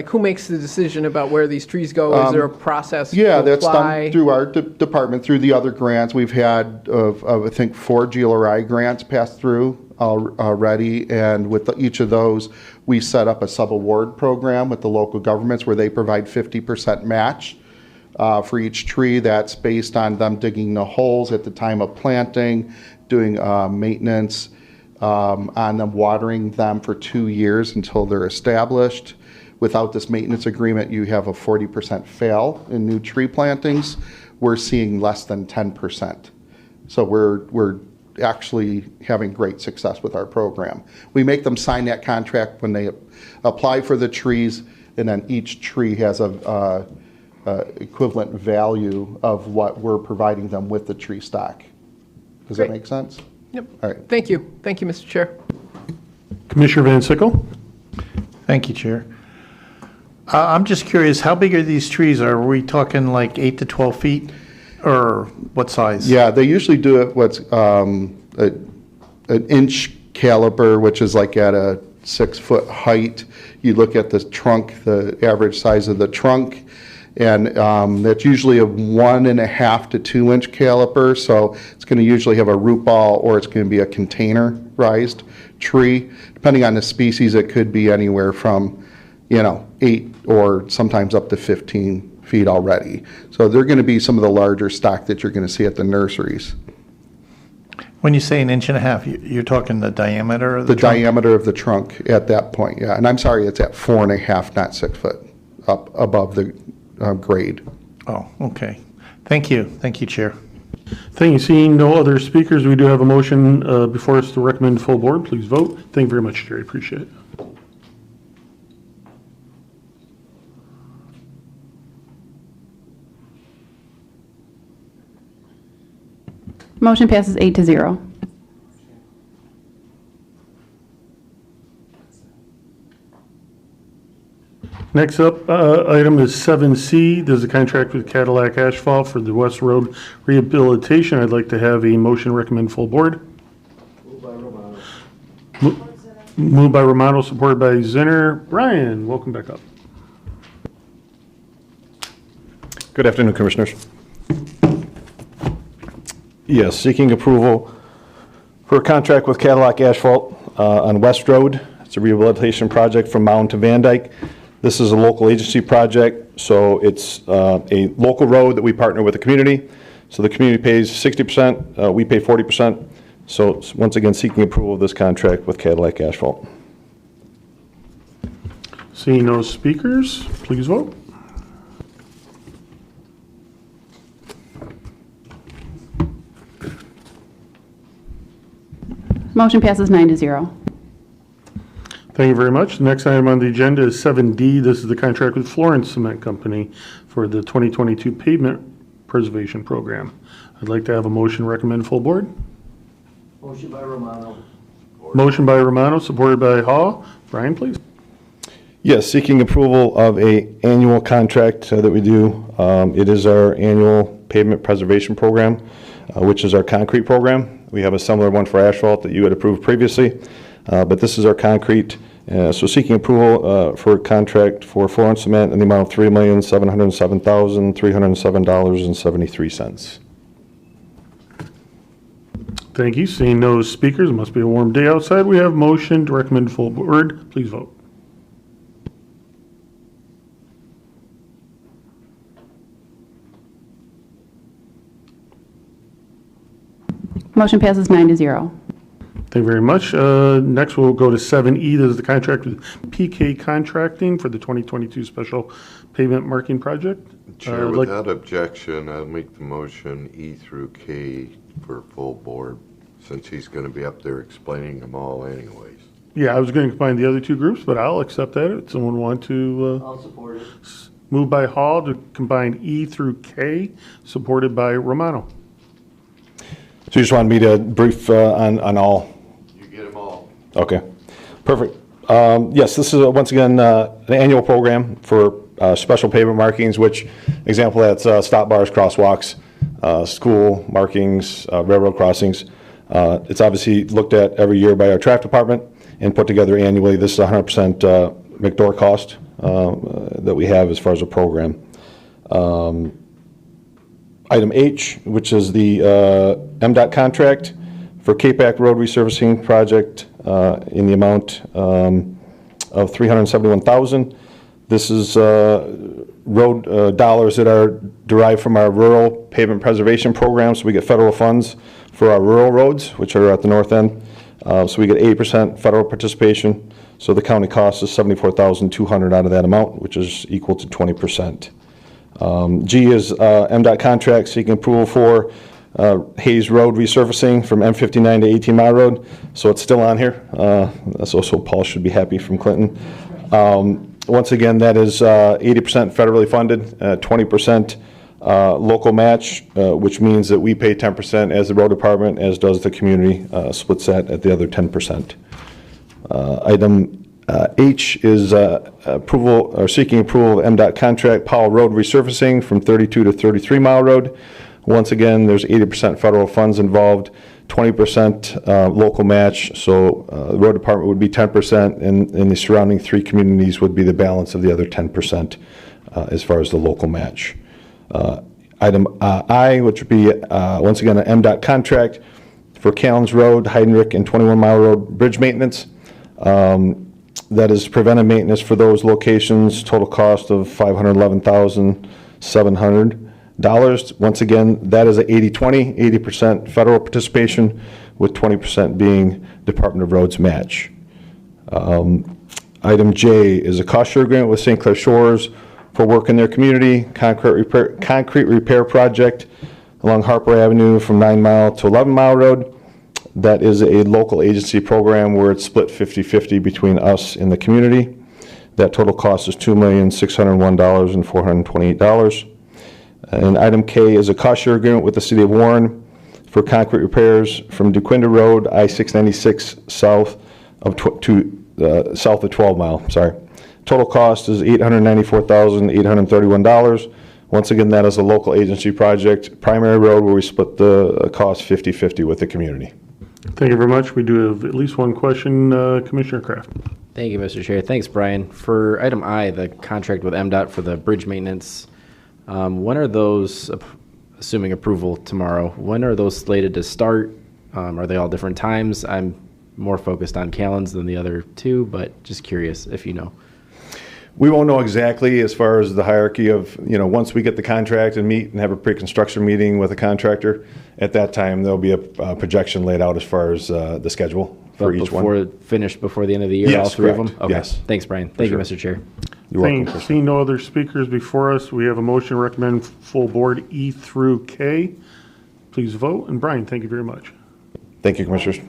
who makes the decision about where these trees go? Is there a process? Yeah, to that's apply? done through our department, through the other grants. We've had, I think, 4 GLWA grants pass through already, and with each of those, we set up a sub-award program with the local governments where they provide 50% match for each tree. That's based on them digging the holes at the time of planting, doing maintenance on them, watering them for 2 years until they're established. Without this maintenance agreement, you have a 40% fail in new tree plantings. We're seeing less than 10%. So we're actually having great success with our program. We make them sign that contract when they apply for the trees, and then each tree has a equivalent value of what we're providing them with the tree stock. Does that make sense? Yep. All right. Thank you. Thank you, Mr. Chair. Commissioner Van Sickle. Thank you, Chair. I'm just curious, how big are these trees? Are we talking like 8 to 12 feet, or what size? Yeah, they usually do it what's an inch caliber, which is like at a 6-foot height. You look at the trunk, the average size of the trunk, and that's usually a 1.5 to 2 inch caliper. So it's going to usually have a root ball, or it's going to be a containerized tree. Depending on the species, it could be anywhere from 8 or sometimes up to 15 feet already. So they're going to be some of the larger stock that you're going to see at the nurseries. When you say 1.5 inches, you're talking the diameter of the trunk? diameter of the trunk at that point, yeah. And I'm sorry, it's at 4.5, not 6 foot, up above the grade. Oh, okay. Thank you. Thank you, Chair. Thank you. Seeing no other speakers, we do have a motion before us to recommend full board. Please vote. Thank you very much, Jerry. Appreciate it. Motion passes 8-0. Next up, item is 7C. There's a contract with Cadillac Asphalt for the West Road Rehabilitation. I'd like to have a motion recommend full board. Moved by Romano, supported by Zinner. Brian, welcome back up. Good afternoon, Commissioners. Yes, seeking approval for a contract with Cadillac Asphalt on West Road. It's a rehabilitation project from Mound to Van Dyke. This is a local agency project, so it's a local road that we partner with the community. So the community pays 60%, we pay 40%. So once again, seeking approval of this contract with Cadillac Asphalt. Seeing no speakers, please vote. Motion passes 9-0. Thank you very much. The next item on the agenda is 7D. This is the contract with Florence Cement Company for the 2022 Pavement Preservation Program. I'd like to have a motion recommend full board. Motion by Romano. Motion by Romano, supported by Hall. Brian, please. Yes, seeking approval of a annual contract that we do. It is our annual pavement preservation program, which is our concrete program. We have a similar one for asphalt that you had approved previously, but this is our concrete. So seeking approval for a contract for Florence Cement in the amount of $3,707,307.73. Thank you. Seeing no speakers, it must be a warm day outside. We have motion to recommend full board. Please vote. Motion passes 9-0. Thank you very much. Next, we'll go to 7E. This is the contract with PK Contracting for the 2022 Special Pavement Marking Project. Chair, without objection, I'll make the motion E through K for full board, since he's going to be up there explaining them all anyways. Yeah, I was going to combine the other two groups, but I'll accept that. If someone want to I'll support it. move by Hall to combine E through K, supported by Romano. So you just wanted me to brief on all? You get them all. Okay, perfect. Yes, this is once again an annual program for special pavement markings, which example that's stop bars, crosswalks, school markings, railroad crossings. It's obviously looked at every year by our traffic department and put together annually. This is 100% McDoor cost that we have as far as a program. Item H, which is the MDOT contract for Capac Road resurfacing project in the amount of $371,000. This is road dollars that are derived from our rural pavement preservation program. So we get federal funds for our rural roads, which are at the north end. So we get 80% federal participation. So the county cost is $74,200 out of that amount, which is equal to 20%. G is MDOT contract seeking approval for Hayes Road resurfacing from M59 to 18 Mile Road. So it's still on here. That's also Paul should be happy from Clinton. Once again, that is 80% federally funded, 20% local match, which means that we pay 10% as the road department, as does the community, splits that at the other 10%. Item H is approval or seeking approval of MDOT contract Powell Road resurfacing from 32 to 33 Mile Road. Once again, there's 80% federal funds involved, 20% local match. So the road department would be 10%, and the surrounding three communities would be the balance of the other 10% as far as the local match. Item I, which would be once again an MDOT contract for Callens Road, Heidenreich, and 21 Mile Road bridge maintenance. That is preventive maintenance for those locations, total cost of $511,700. Once again, that is a 80-20, 80% federal participation with 20% being Department of Roads match. Item J is a cost share agreement with St. Clair Shores for work in their community, concrete repair project along Harper Avenue from 9 Mile to 11 Mile Road. That is a local agency program where it's split 50-50 between us and the community. That total cost is $2,601,428. And item K is a cost share agreement with the City of Warren for concrete repairs from DeQuinda Road, I-696 south of 12 Mile. Sorry. Total cost is $894,831. Once again, that is a local agency project, primary road where we split the cost 50-50 with the community. Thank you very much. We do have at least one question, Commissioner Kraft. Thank you, Mr. Chair. Thanks, Brian. For item I, the contract with MDOT for the bridge maintenance, when are those, assuming approval tomorrow, when are those slated to start? Are they all different times? I'm more focused on Callens than the other two, but just curious if you know. We won't know exactly as far as the hierarchy of, once we get the contract and meet and have a pre-construction meeting with a contractor, at that time, there'll be a projection laid out as far as the schedule for each one. Finished before the end of the year, Yes, all three of correct. them? Okay. Yes. Thanks, Brian. Thank you, sure. Mr. Chair. You're welcome. Thanks. Seeing no other speakers before us, we have a motion to recommend full board E through K. Please vote. And Brian, thank you very much. Thank you, Commissioners.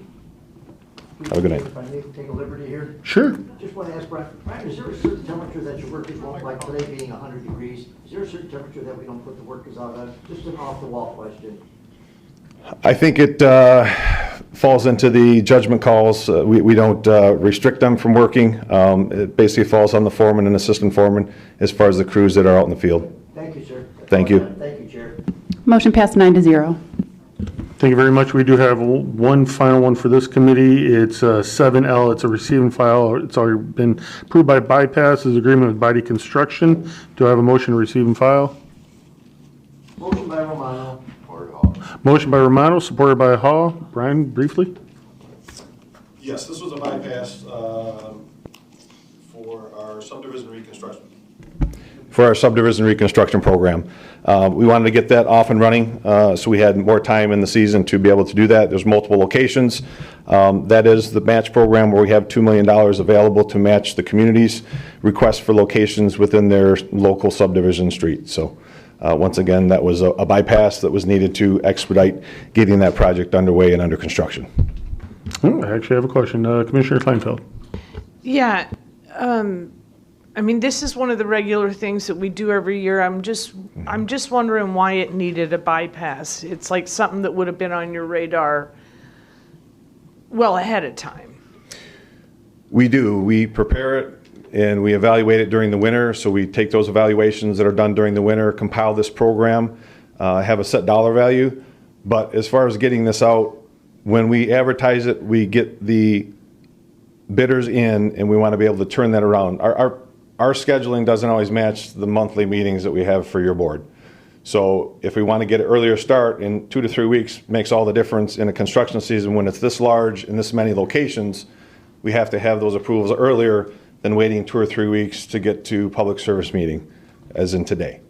Have a good night. If I may take a liberty here? Sure. Just want to ask Brian, is there a certain temperature that your workers won't, like today being 100 degrees, is there a certain temperature that we don't put the workers out on? Just an off-the-wall question. I think it falls into the judgment calls. We don't restrict them from working. It basically falls on the foreman and assistant foreman as far as the crews that are out in the field. Thank you, sir. Thank you. Thank you, Chair. Motion passed 9-0. Thank you very much. We do have one final one for this committee. It's 7L. It's a receiving file. It's already been approved by bypass as agreement with Body Construction. Do I have a motion to receive and file? Motion by Romano. Motion by Romano, supported by Hall. Brian, briefly? Yes, this was a bypass for our subdivision reconstruction. For our subdivision reconstruction program. We wanted to get that off and running, so we had more time in the season to be able to do that. There's multiple locations. That is the match program where we have $2 million available to match the community's request for locations within their local subdivision street. So once again, that was a bypass that was needed to expedite getting that project underway and under construction. I actually have a question. Commissioner Kleinfeld. Yeah, I mean, this is one of the regular things that we do every year. I'm just wondering why it needed a bypass. It's like something that would have been on your radar well ahead of time. We do. We prepare it and we evaluate it during the winter. So we take those evaluations that are done during the winter, compile this program, have a set dollar value. But as far as getting this out, when we advertise it, we get the bidders in and we want to be able to turn that around. Our scheduling doesn't always match the monthly meetings that we have for your board. So if we want to get an earlier start in 2 to 3 weeks, makes all the difference in a construction season when it's this large in this many locations. We have to have those approvals earlier than waiting 2 or 3 weeks to get to public service meeting, as in today.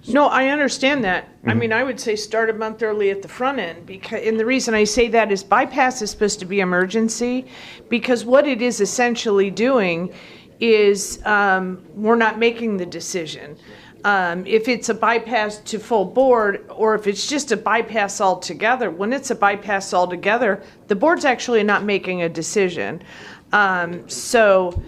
No, I understand that. I mean, I would say start a month early at the front end, and the reason I say that is bypass is supposed to be emergency, because what it is essentially doing is we're not making the decision. If it's a bypass to full board, or if it's just a bypass altogether, when it's a bypass altogether, the board's actually not making a decision. So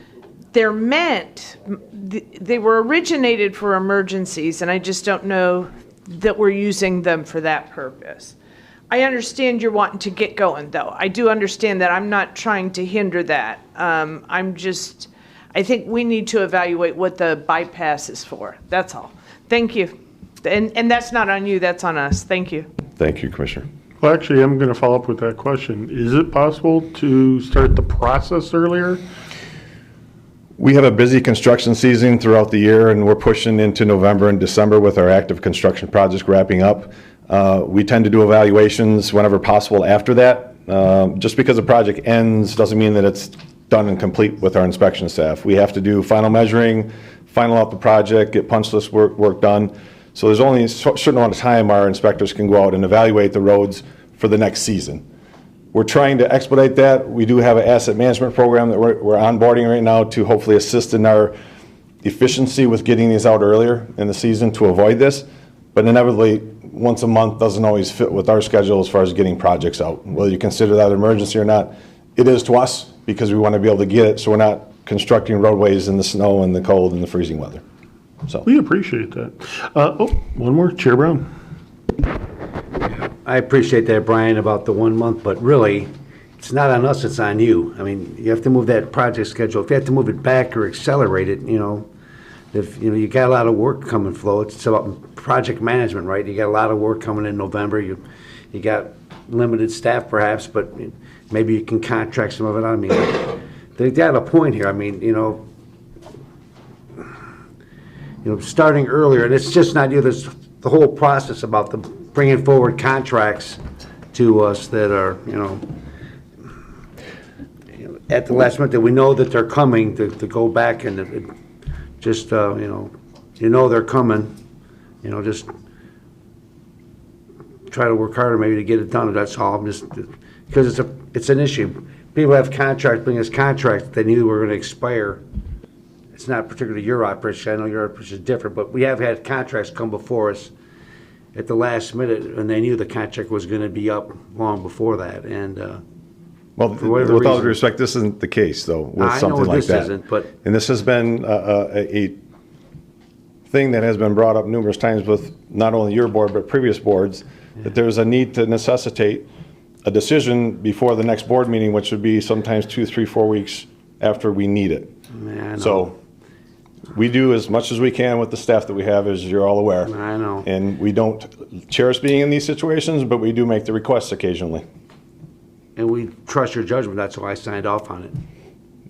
they're meant, they were originated for emergencies, and I just don't know that we're using them for that purpose. I understand you're wanting to get going, though. I do understand that. I'm not trying to hinder that. I think we need to evaluate what the bypass is for. That's all. Thank you. And that's not on you, that's on us. Thank you. Thank you, Commissioner. Well, actually, I'm going to follow up with that question. Is it possible to start the process earlier? We have a busy construction season throughout the year, and we're pushing into November and December with our active construction projects wrapping up. We tend to do evaluations whenever possible after that. Just because a project ends doesn't mean that it's done and complete with our inspection staff. We have to do final measuring, final out the project, get punch list work done. So there's only a certain amount of time our inspectors can go out and evaluate the roads for the next season. We're trying to expedite that. We do have an asset management program that we're onboarding right now to hopefully assist in our efficiency with getting these out earlier in the season to avoid this. But inevitably, once a month doesn't always fit with our schedule as far as getting projects out. Whether you consider that an emergency or not, it is to us because we want to be able to get it so we're not constructing roadways in the snow and the cold and the freezing weather. So we appreciate that. One more, Chair Brown. I appreciate that, Brian, about the 1 month, but really, it's not on us, it's on you. I mean, you have to move that project schedule. If you have to move it back or accelerate it, if you got a lot of work coming, Flo, it's about project management, right? You got a lot of work coming in November. You got limited staff, perhaps, but maybe you can contract some of it out. I mean, they got a point here. I mean, starting earlier, and it's just not you. There's the whole process about the bringing forward contracts to us that are, at the last minute that we know that they're coming to go back and just, you know they're coming, just try to work harder maybe to get it done, that's all. I'm just, because it's an issue. People have contracts, bring us contracts they knew were going to expire. It's not particularly your operation, I know your operation is different, but we have had contracts come before us at the last minute, and they knew the contract was going to be up long before that, and Well, for whatever with all due reason. respect, this isn't the case, though, with I know something like this that. isn't, but- And this has been a thing that has been brought up numerous times with not only your board, but previous boards, that there's a need to necessitate a decision before the next board meeting, which would be sometimes 2, 3, 4 weeks after we need it. Man, I know. So we do as much as we can with the staff that we have, as you're all aware. I know. And we don't cherish being in these situations, but we do make the requests occasionally. And we trust your judgment, that's why I signed off on it.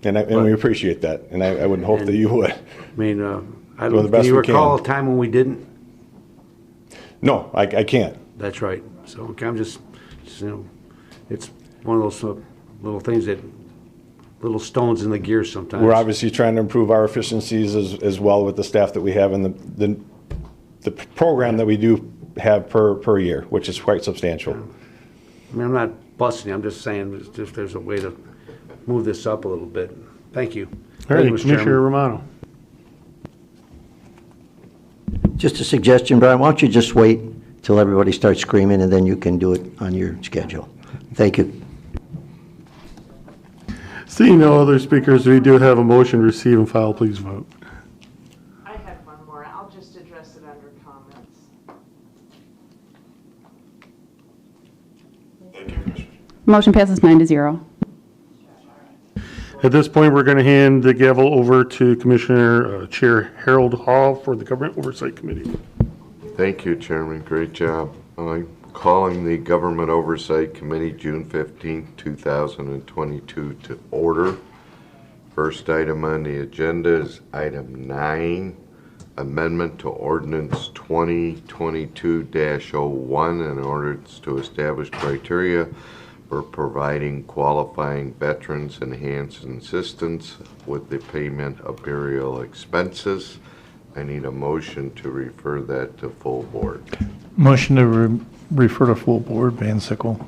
And we appreciate that, and I would hope that you would. I mean, I Doing the don't, best can you we can. recall a time when we didn't? No, I can't. That's right. So, okay, I'm just, it's one of those little things that, little stones in the gears sometimes. We're obviously trying to improve our efficiencies as well with the staff that we have and the program that we do have per year, which is quite substantial. I mean, I'm not busting you, I'm just saying if there's a way to move this up a little bit. Thank you. All Thank right, you, Mr. Commissioner Chairman. Romano. Just a suggestion, Brian, why don't you just wait till everybody starts screaming, and then you can do it on your schedule. Thank you. Seeing no other speakers, we do have a motion, receive and file, please vote. I had one more. I'll just address it under comments. Motion passes 9-0. At this point, we're going to hand the gavel over to Commissioner Chair Harold Hall for the Government Oversight Committee. Thank you, Chairman. Great job. I'm calling the Government Oversight Committee June 15, 2022 to order. First item on the agenda is item 9, amendment to ordinance 2022-01, in order to establish criteria for providing qualifying veterans enhanced assistance with the payment of burial expenses. I need a motion to refer that to full board. Motion to refer to full board, Van Sickle.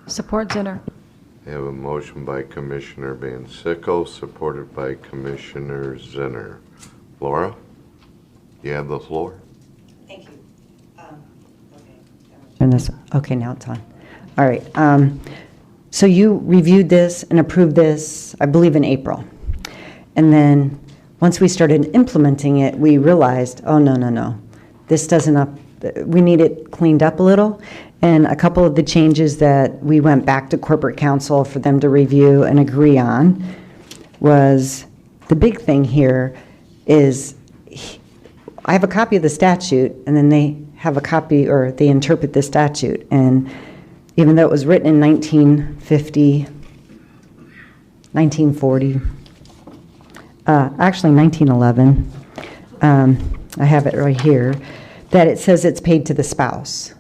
Support Zinner. I have a motion by Commissioner Van Sickle, supported by Commissioner Zinner. Laura, you have the floor. Thank you. Turn this, okay, now it's on. All right. So you reviewed this and approved this, I believe, in April. And then once we started implementing it, we realized, oh, no. This doesn't we need it cleaned up a little. And a couple of the changes that we went back to corporate counsel for them to review and agree on was, the big thing here is, I have a copy of the statute, and then they have a copy, or they interpret the statute. And even though it was written in 1950, 1940, actually 1911, I have it right here, that it says it's paid to the spouse.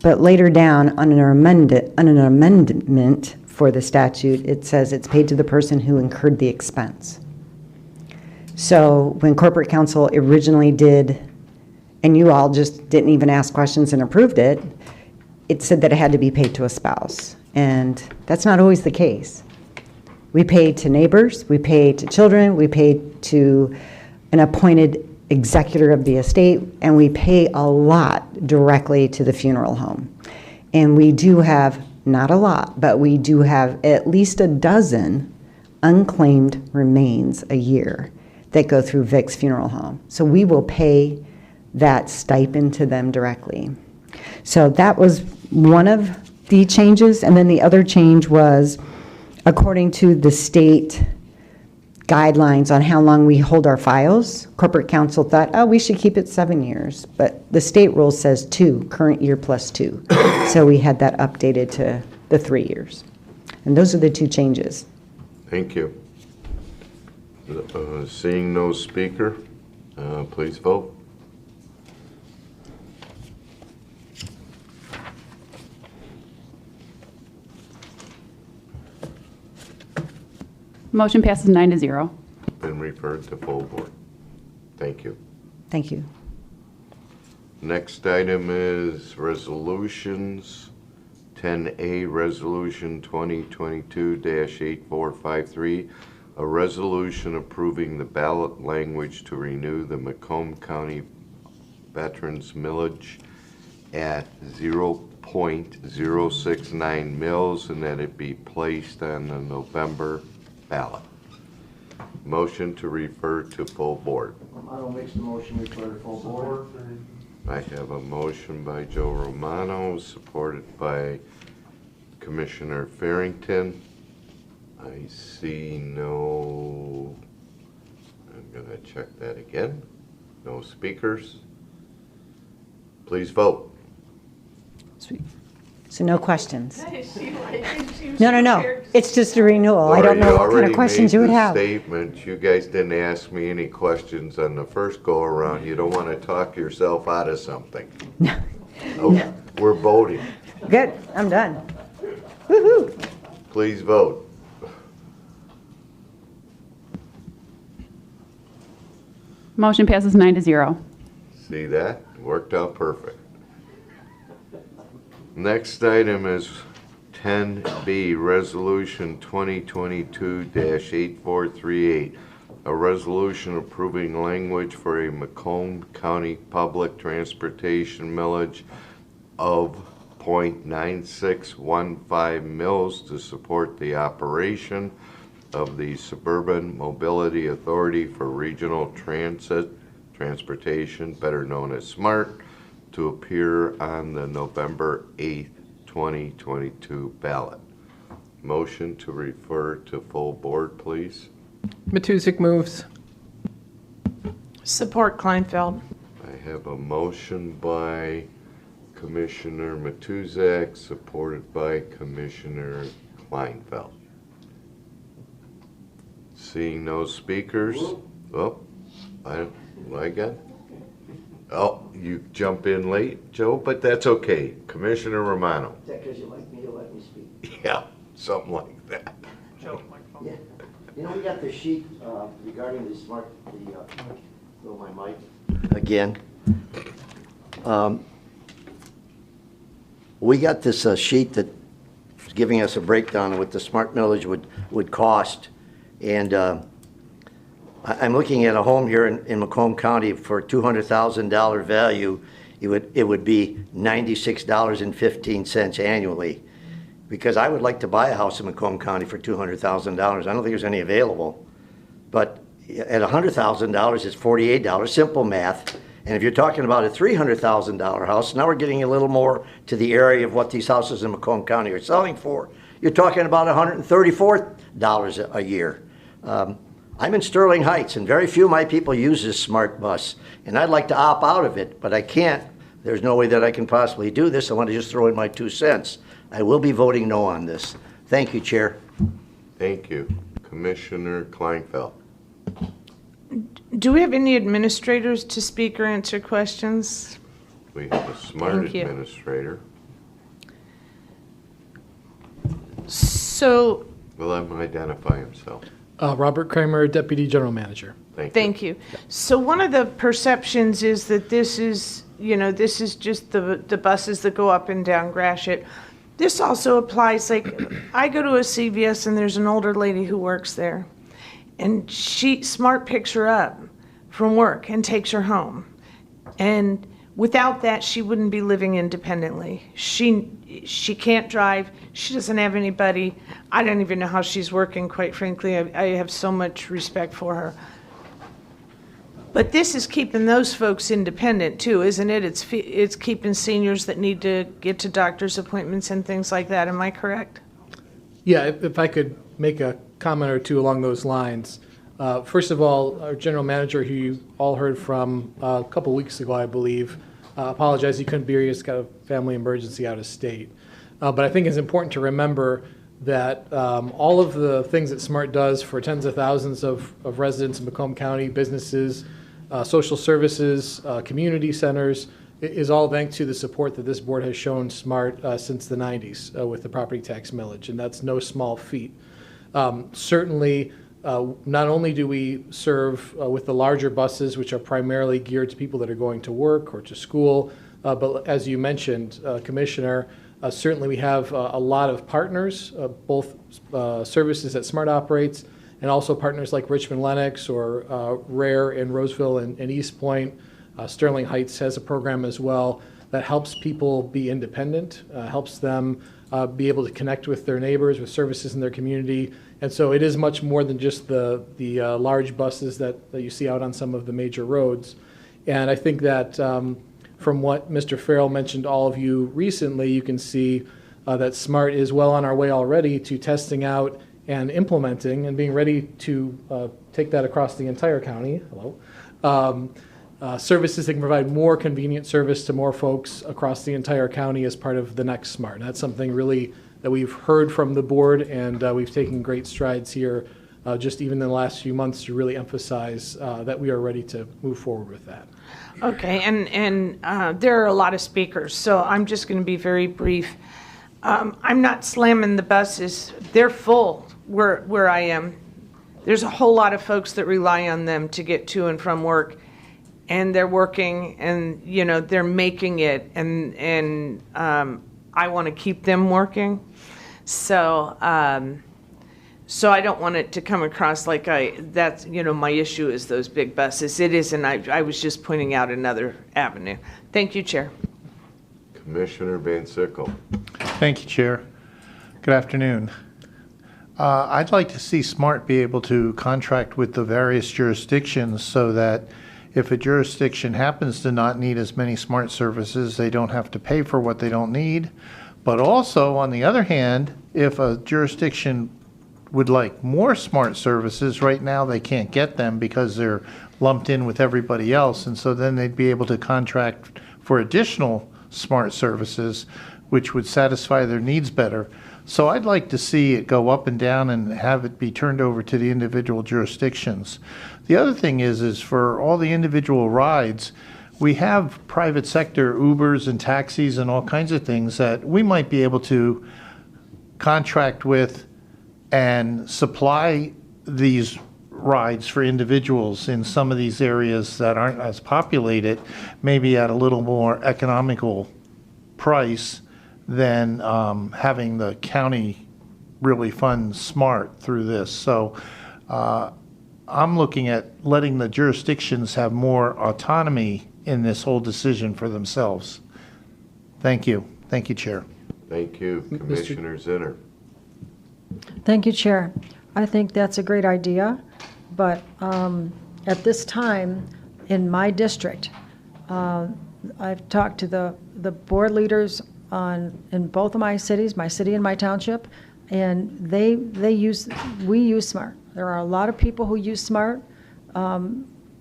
But later down on an amendment for the statute, it says it's paid to the person who incurred the expense. So when corporate counsel originally did, and you all just didn't even ask questions and approved it, it said that it had to be paid to a spouse. And that's not always the case. We pay to neighbors, we pay to children, we pay to an appointed executor of the estate, and we pay a lot directly to the funeral home. And we do have, not a lot, but we do have at least a dozen unclaimed remains a year that go through Vic's funeral home. So we will pay that stipend to them directly. So that was one of the changes. And then the other change was, according to the state guidelines on how long we hold our files, corporate counsel thought, oh, we should keep it 7 years. But the state rule says 2, current year plus 2. So we had that updated to the 3 years. And those are the 2 changes. Thank you. Seeing no speaker, please vote. Motion passes 9-0. Been referred to full board. Thank you. Thank you. Next item is resolutions. 10A, Resolution 2022-8453, a resolution approving the ballot language to renew the Macomb County Veterans Millage at 0.069 mils and that it be placed on the November ballot. Motion to refer to full board. Romano makes the motion, refer to full board. I have a motion by Joe Romano, supported by Commissioner Farrington. I see no, I'm going to check that again. No speakers. Please vote. So no questions? No. It's just a renewal. I don't know what kind of questions you would have. Statement. You guys didn't ask me any questions on the first go around. You don't want to talk yourself out of something. No. Okay. We're voting. Good, I'm done. Woo-hoo. Please vote. Motion passes 9-0. See that? Worked out perfect. Next item is 10B, Resolution 2022-8438, a resolution approving language for a Macomb County public transportation millage of 0.9615 mils to support the operation of the Suburban Mobility Authority for Regional Transportation, better known as SMART, to appear on the November 8th, 2022 ballot. Motion to refer to full board, please. Matusik moves. Support Kleinfeld. I have a motion by Commissioner Matuzak, supported by Commissioner Kleinfeld. Seeing no speakers. Oh, I got. Oh, you jump in late, Joe, but that's okay. Commissioner Romano. Is that because you like me to let me speak? Yeah, something like that. Yeah. You know, we got the sheet regarding the smart, my mic. Again. We got this sheet that's giving us a breakdown of what the smart millage would cost. And I'm looking at a home here in Macomb County for $200,000 value. It would be $96.15 annually. Because I would like to buy a house in Macomb County for $200,000. I don't think there's any available. But at $100,000, it's $48, simple math. And if you're talking about a $300,000 house, now we're getting a little more to the area of what these houses in Macomb County are selling for. You're talking about $134 a year. I'm in Sterling Heights, and very few of my people use this smart bus. And I'd like to opt out of it, but I can't. There's no way that I can possibly do this. I want to just throw in my 2 cents. I will be voting no on this. Thank you, Chair. Thank you. Commissioner Kleinfeld. Do we have any administrators to speak or answer questions? We have a smart Thank you. administrator. So, Will let him identify himself. Robert Kramer, Deputy General Manager. thank you. So one of the perceptions is that this is, this is just the buses that go up and down Gratiot. This also applies, like, I go to a CVS and there's an older lady who works there. And Smart picks her up from work and takes her home. And without that, she wouldn't be living independently. She can't drive. She doesn't have anybody. I don't even know how she's working, quite frankly. I have so much respect for her. But this is keeping those folks independent too, isn't it? It's keeping seniors that need to get to doctor's appointments and things like that. Am I correct? Yeah, if I could make a comment or two along those lines. First of all, our general manager, who you all heard from a couple weeks ago, I believe, apologized he couldn't be here. He just got a family emergency out of state. But I think it's important to remember that all of the things that SMART does for tens of thousands of residents in Macomb County, businesses, social services, community centers, is all thanks to the support that this board has shown SMART since the 90s with the property tax millage, and that's no small feat. Certainly, Not only do we serve with the larger buses, which are primarily geared to people that are going to work or to school, but as you mentioned, Commissioner, certainly we have a lot of partners, both services that SMART operates and also partners like Richmond Lennox or Rare in Roseville and East Point. Sterling Heights has a program as well that helps people be independent, helps them be able to connect with their neighbors, with services in their community. And so it is much more than just the large buses that you see out on some of the major roads. And I think that from what Mr. Farrell mentioned, all of you recently, you can see that SMART is well on our way already to testing out and implementing and being ready to take that across the entire county. Hello. Services that can provide more convenient service to more folks across the entire county as part of the next SMART. And that's something really that we've heard from the board, and we've taken great strides here just even in the last few months to really emphasize that we are ready to move forward with that. Okay, and there are a lot of speakers, so I'm just going to be very brief. I'm not slamming the buses. They're full where I am. There's a whole lot of folks that rely on them to get to and from work, and they're working, and you know they're making it, and I want to keep them working. So so I don't want it to come across like that's my issue is those big buses. It isn't. I was just pointing out another avenue. Thank you, Chair. Commissioner Van Sickle. Thank you, Chair. Good afternoon. I'd like to see SMART be able to contract with the various jurisdictions so that if a jurisdiction happens to not need as many SMART services, they don't have to pay for what they don't need. But also, on the other hand, if a jurisdiction would like more SMART services, right now they can't get them because they're lumped in with everybody else. And so then they'd be able to contract for additional SMART services, which would satisfy their needs better. So I'd like to see it go up and down and have it be turned over to the individual jurisdictions. The other thing is for all the individual rides, we have private sector Ubers and taxis and all kinds of things that we might be able to contract with and supply these rides for individuals in some of these areas that aren't as populated, maybe at a little more economical price than having the county really fund SMART through this. So I'm looking at letting the jurisdictions have more autonomy in this whole decision for themselves. Thank you. Thank you, Chair. Thank you. Commissioner Zinner. Thank you, Chair. I think that's a great idea, but at this time in my district, I've talked to the board leaders in both of my cities, my city and my township, and we use SMART. There are a lot of people who use SMART.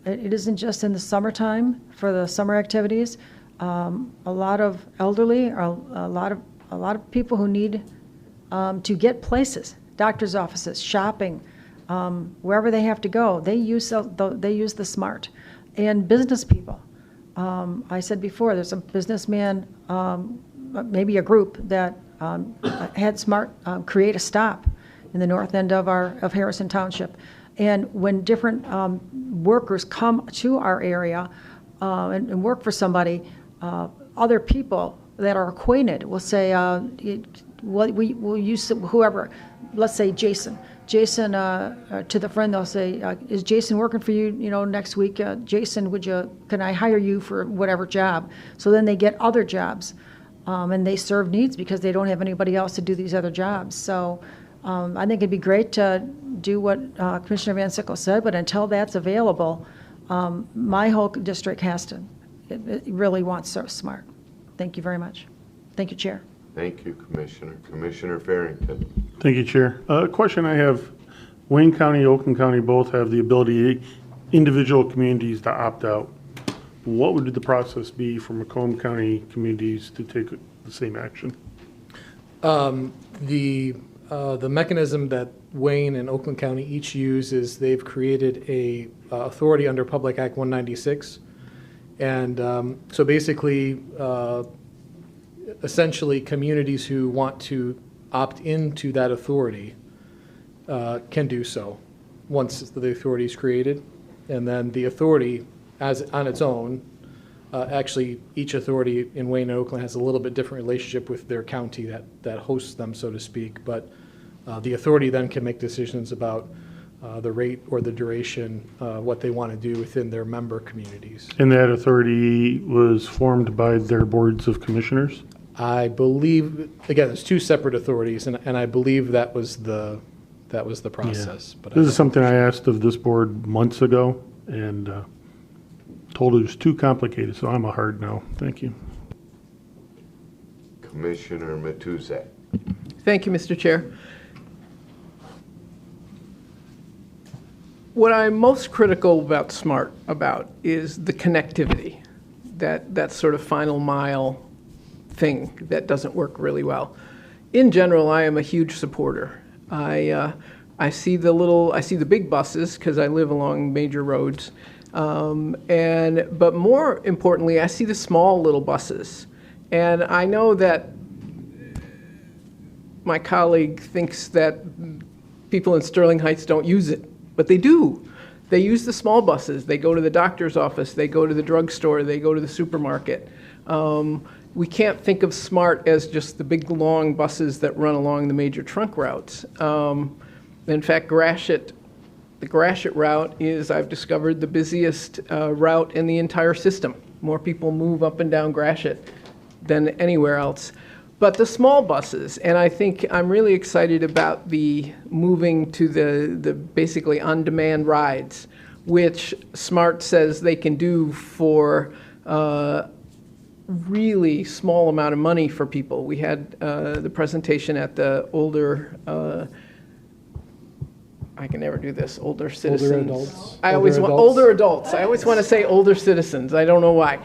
It isn't just in the summertime for the summer activities. A lot of elderly, a lot of people who need to get places, doctor's offices, shopping, wherever they have to go, they use the SMART. And business people. I said before, there's a businessman, maybe a group that had SMART create a stop in the north end of Harrison Township. And when different workers come to our area and work for somebody, other people that are acquainted will say, we'll use whoever, let's say Jason. Jason, to the friend, they'll say, is Jason working for you, next week? Jason, can I hire you for whatever job? So then they get other jobs, and they serve needs because they don't have anybody else to do these other jobs. So I think it'd be great to do what Commissioner Van Sickle said, but until that's available, my whole district it really wants SMART. Thank you very much. Thank you, Chair. Thank you, Commissioner. Commissioner Farrington. Thank you, Chair. A question I have, Wayne County, Oakland County both have the ability, individual communities to opt out. What would the process be for Macomb County communities to take the same action? The mechanism that Wayne and Oakland County each use is they've created a authority under Public Act 196. And so basically, essentially communities who want to opt into that authority can do so. once the authority is created. And then the authority, as on its own, actually, each authority in Wayne and Oakland has a little bit different relationship with their county that hosts them, so to speak. But the authority then can make decisions about the rate or the duration, what they want to do within their member communities. And that authority was formed by their boards of commissioners? I believe, again, it's two separate authorities, and I believe that was the process. But This is something I asked of this board months ago, and told it was too complicated, so I'm a hard no. Thank you. Commissioner Matuzak. Thank you, Mr. Chair. What I'm most critical about SMART is the connectivity, that sort of final mile thing that doesn't work really well. In general, I am a huge supporter. I see the big buses because I live along major roads, but more importantly, I see the small little buses, and I know that my colleague thinks that people in Sterling Heights don't use it. But they do. They use the small buses. They go to the doctor's office. They go to the drugstore. They go to the supermarket. We can't think of SMART as just the big, long buses that run along the major trunk routes. In fact, the Gratiot route is, I've discovered, the busiest route in the entire system. More people move up and down Gratiot than anywhere else. But the small buses, and I think I'm really excited about the moving to the basically on-demand rides, which SMART says they can do for really small amount of money for people. We had the presentation at the older, I can never do this, older citizens. Older adults. I always want to say older citizens. I don't know why.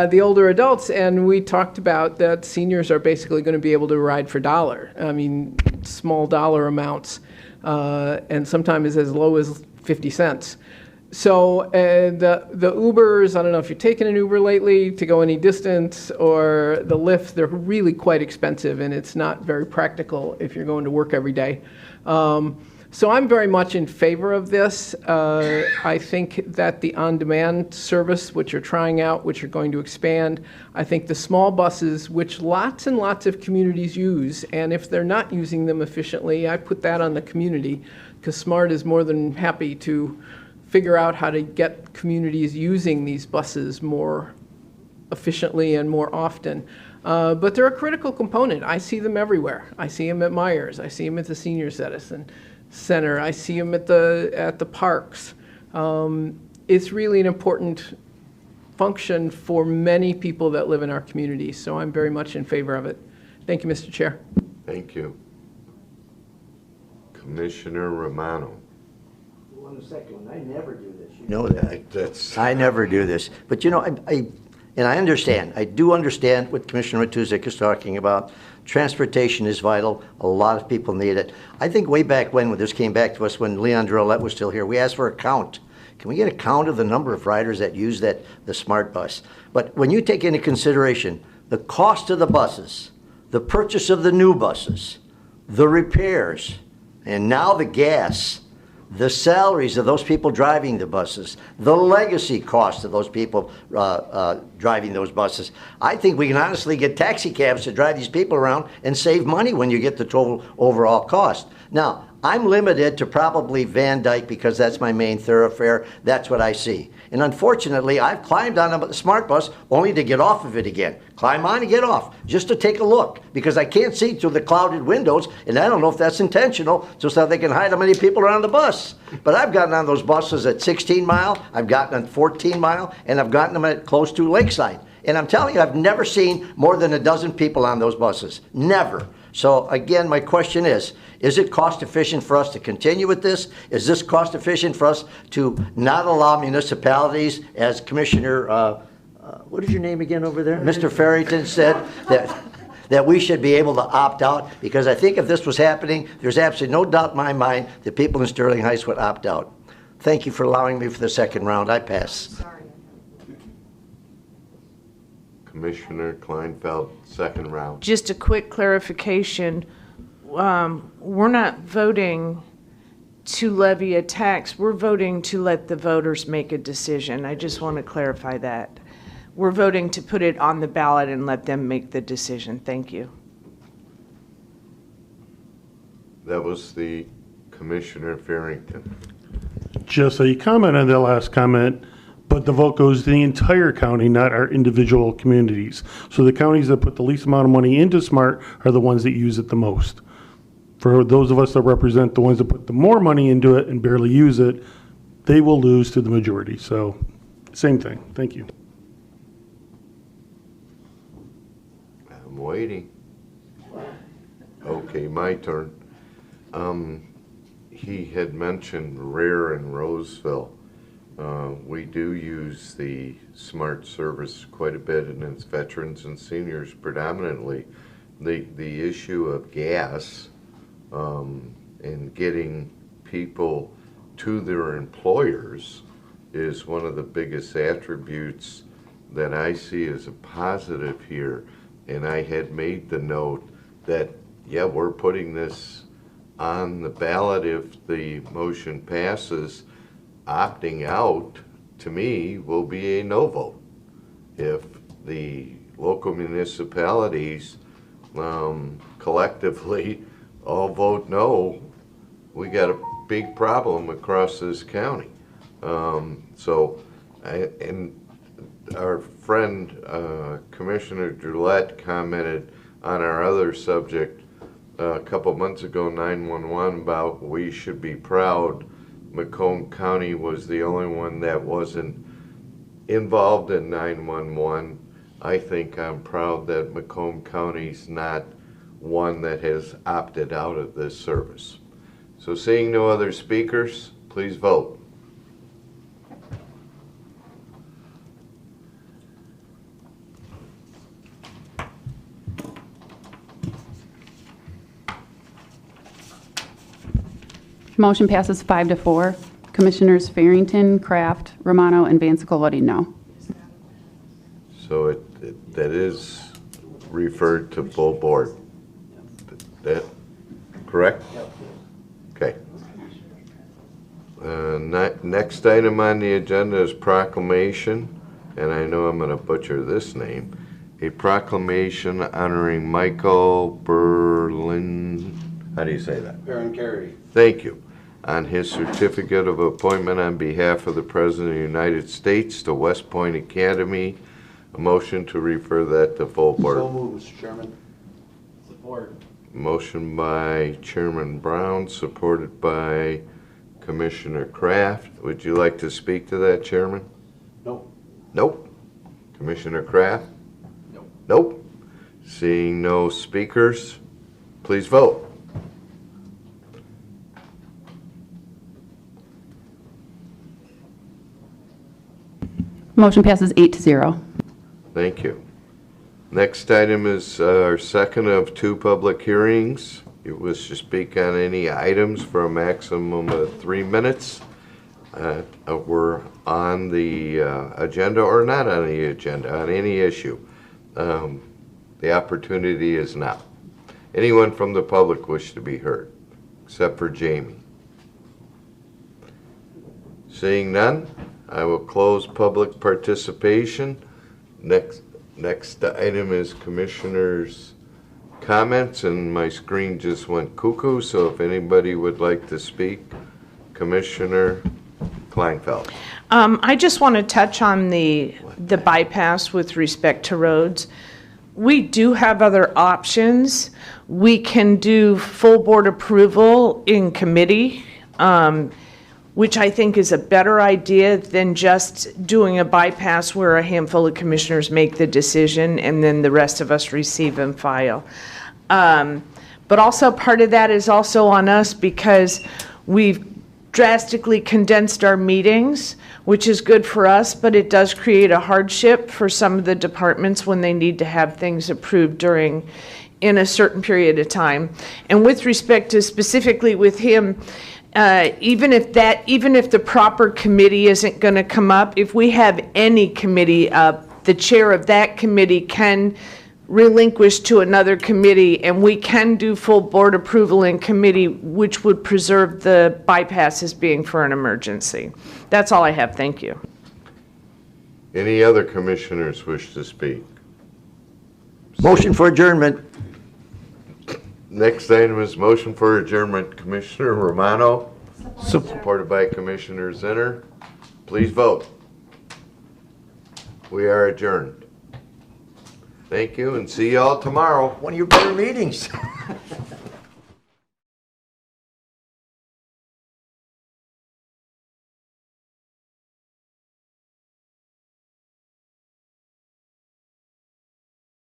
The older adults, and we talked about that seniors are basically going to be able to ride for $1. I mean, small dollar amounts, and sometimes as low as 50 cents. So the Ubers, I don't know if you've taken an Uber lately to go any distance, or the Lyft, they're really quite expensive, and it's not very practical if you're going to work every day. So I'm very much in favor of this. I think that the on-demand service, which you're trying out, which you're going to expand, I think the small buses, which lots and lots of communities use, and if they're not using them efficiently, I put that on the community, because SMART is more than happy to figure out how to get communities using these buses more efficiently and more often. But they're a critical component. I see them everywhere. I see them at Myers. I see them at the Senior Center. I see them at the parks. It's really an important function for many people that live in our community, so I'm very much in favor of it. Thank you, Mr. Chair. Thank you. Commissioner Romano. One second, I never do this. You know that. I never do this. But you know, I understand. I do understand what Commissioner Matuzak is talking about. Transportation is vital. A lot of people need it. I think way back when this came back to us, when Leon Drollet was still here, we asked for a count. Can we get a count of the number of riders that use the SMART bus? But when you take into consideration the cost of the buses, the purchase of the new buses, the repairs, and now the gas, the salaries of those people driving the buses, the legacy cost of those people driving those buses. I think we can honestly get taxi cabs to drive these people around and save money when you get the total overall cost. Now, I'm limited to probably Van Dyke because that's my main thoroughfare. That's what I see. And unfortunately, I've climbed on a SMART bus only to get off of it again. Climb on and get off, just to take a look, because I can't see through the clouded windows, and I don't know if that's intentional, just so they can hide how many people are on the bus. But I've gotten on those buses at 16 mile, I've gotten on 14 mile, and I've gotten them at close to Lakeside. And I'm telling you, I've never seen more than a dozen people on those buses. Never. So again, my question is it cost efficient for us to continue with this? Is this cost efficient for us to not allow municipalities, as Commissioner, what is your name again over there? Mr. Farrington said that we should be able to opt out? Because I think if this was happening, there's absolutely no doubt in my mind that people in Sterling Heights would opt out. Thank you for allowing me for the second round. I pass. Commissioner Kleinfeld, second round. Just a quick clarification. We're not voting to levy a tax. We're voting to let the voters make a decision. I just want to clarify that. We're voting to put it on the ballot and let them make the decision. Thank you. That was the Commissioner Farrington. Just a comment on that last comment, but the vote goes to the entire county, not our individual communities. So the counties that put the least amount of money into SMART are the ones that use it the most. For those of us that represent the ones that put the more money into it and barely use it, they will lose to the majority. So same thing. Thank you. I'm waiting. Okay, my turn. He had mentioned Rare and Roseville. We do use the SMART service quite a bit, and it's veterans and seniors predominantly. The issue of gas and getting people to their employers is one of the biggest attributes that I see as a positive here. And I had made the note that, yeah, we're putting this on the ballot if the motion passes. Opting out, to me, will be a no vote. If the local municipalities collectively all vote no, we got a big problem across this county. And our friend Commissioner Gillette commented on our other subject a couple months ago, 911, about we should be proud Macomb County was the only one that wasn't involved in 911. I think I'm proud that Macomb County's not one that has opted out of this service. So seeing no other speakers, please vote. Motion passes 5-4. Commissioners Farrington, Kraft, Romano, and Vansickle voting no. So that is referred to full board. That correct? Okay. Next item on the agenda is proclamation, and I know I'm going to butcher this name. A proclamation honoring Michael Berlin. How do you say that? Berlin-Carey. Thank you. On his certificate of appointment on behalf of the President of the United States to West Point Academy. A motion to refer that to full board. So moved, Mr. Chairman. Support. Motion by Chairman Brown, supported by Commissioner Kraft. Would you like to speak to that, Chairman? No. Nope. Commissioner Kraft? Nope. Nope. Seeing no speakers, please vote. Motion passes 8-0. Thank you. Next item is our second of two public hearings. It was to speak on any items for a maximum of 3 minutes. We're on the agenda or not on the agenda, on any issue. The opportunity is now. Anyone from the public wish to be heard, except for Jamie? Seeing none, I will close public participation. Next item is commissioners' comments, and my screen just went cuckoo, so if anybody would like to speak, Commissioner Kleinfeld. I just want to touch on the bypass with respect to roads. We do have other options. We can do full board approval in committee, which I think is a better idea than just doing a bypass where a handful of commissioners make the decision and then the rest of us receive and file. But also part of that is also on us because we've drastically condensed our meetings, which is good for us, but it does create a hardship for some of the departments when they need to have things approved in a certain period of time. And with respect to specifically with him, even if the proper committee isn't going to come up, if we have any committee up, the chair of that committee can relinquished to another committee, and we can do full board approval in committee, which would preserve the bypasses being for an emergency. That's all I have. Thank you. Any other commissioners wish to speak? Motion for adjournment. Next item is motion for adjournment. Commissioner Romano, supported by Commissioner Zinner. Please vote. We are adjourned. Thank you, and see you all tomorrow. One of your better meetings.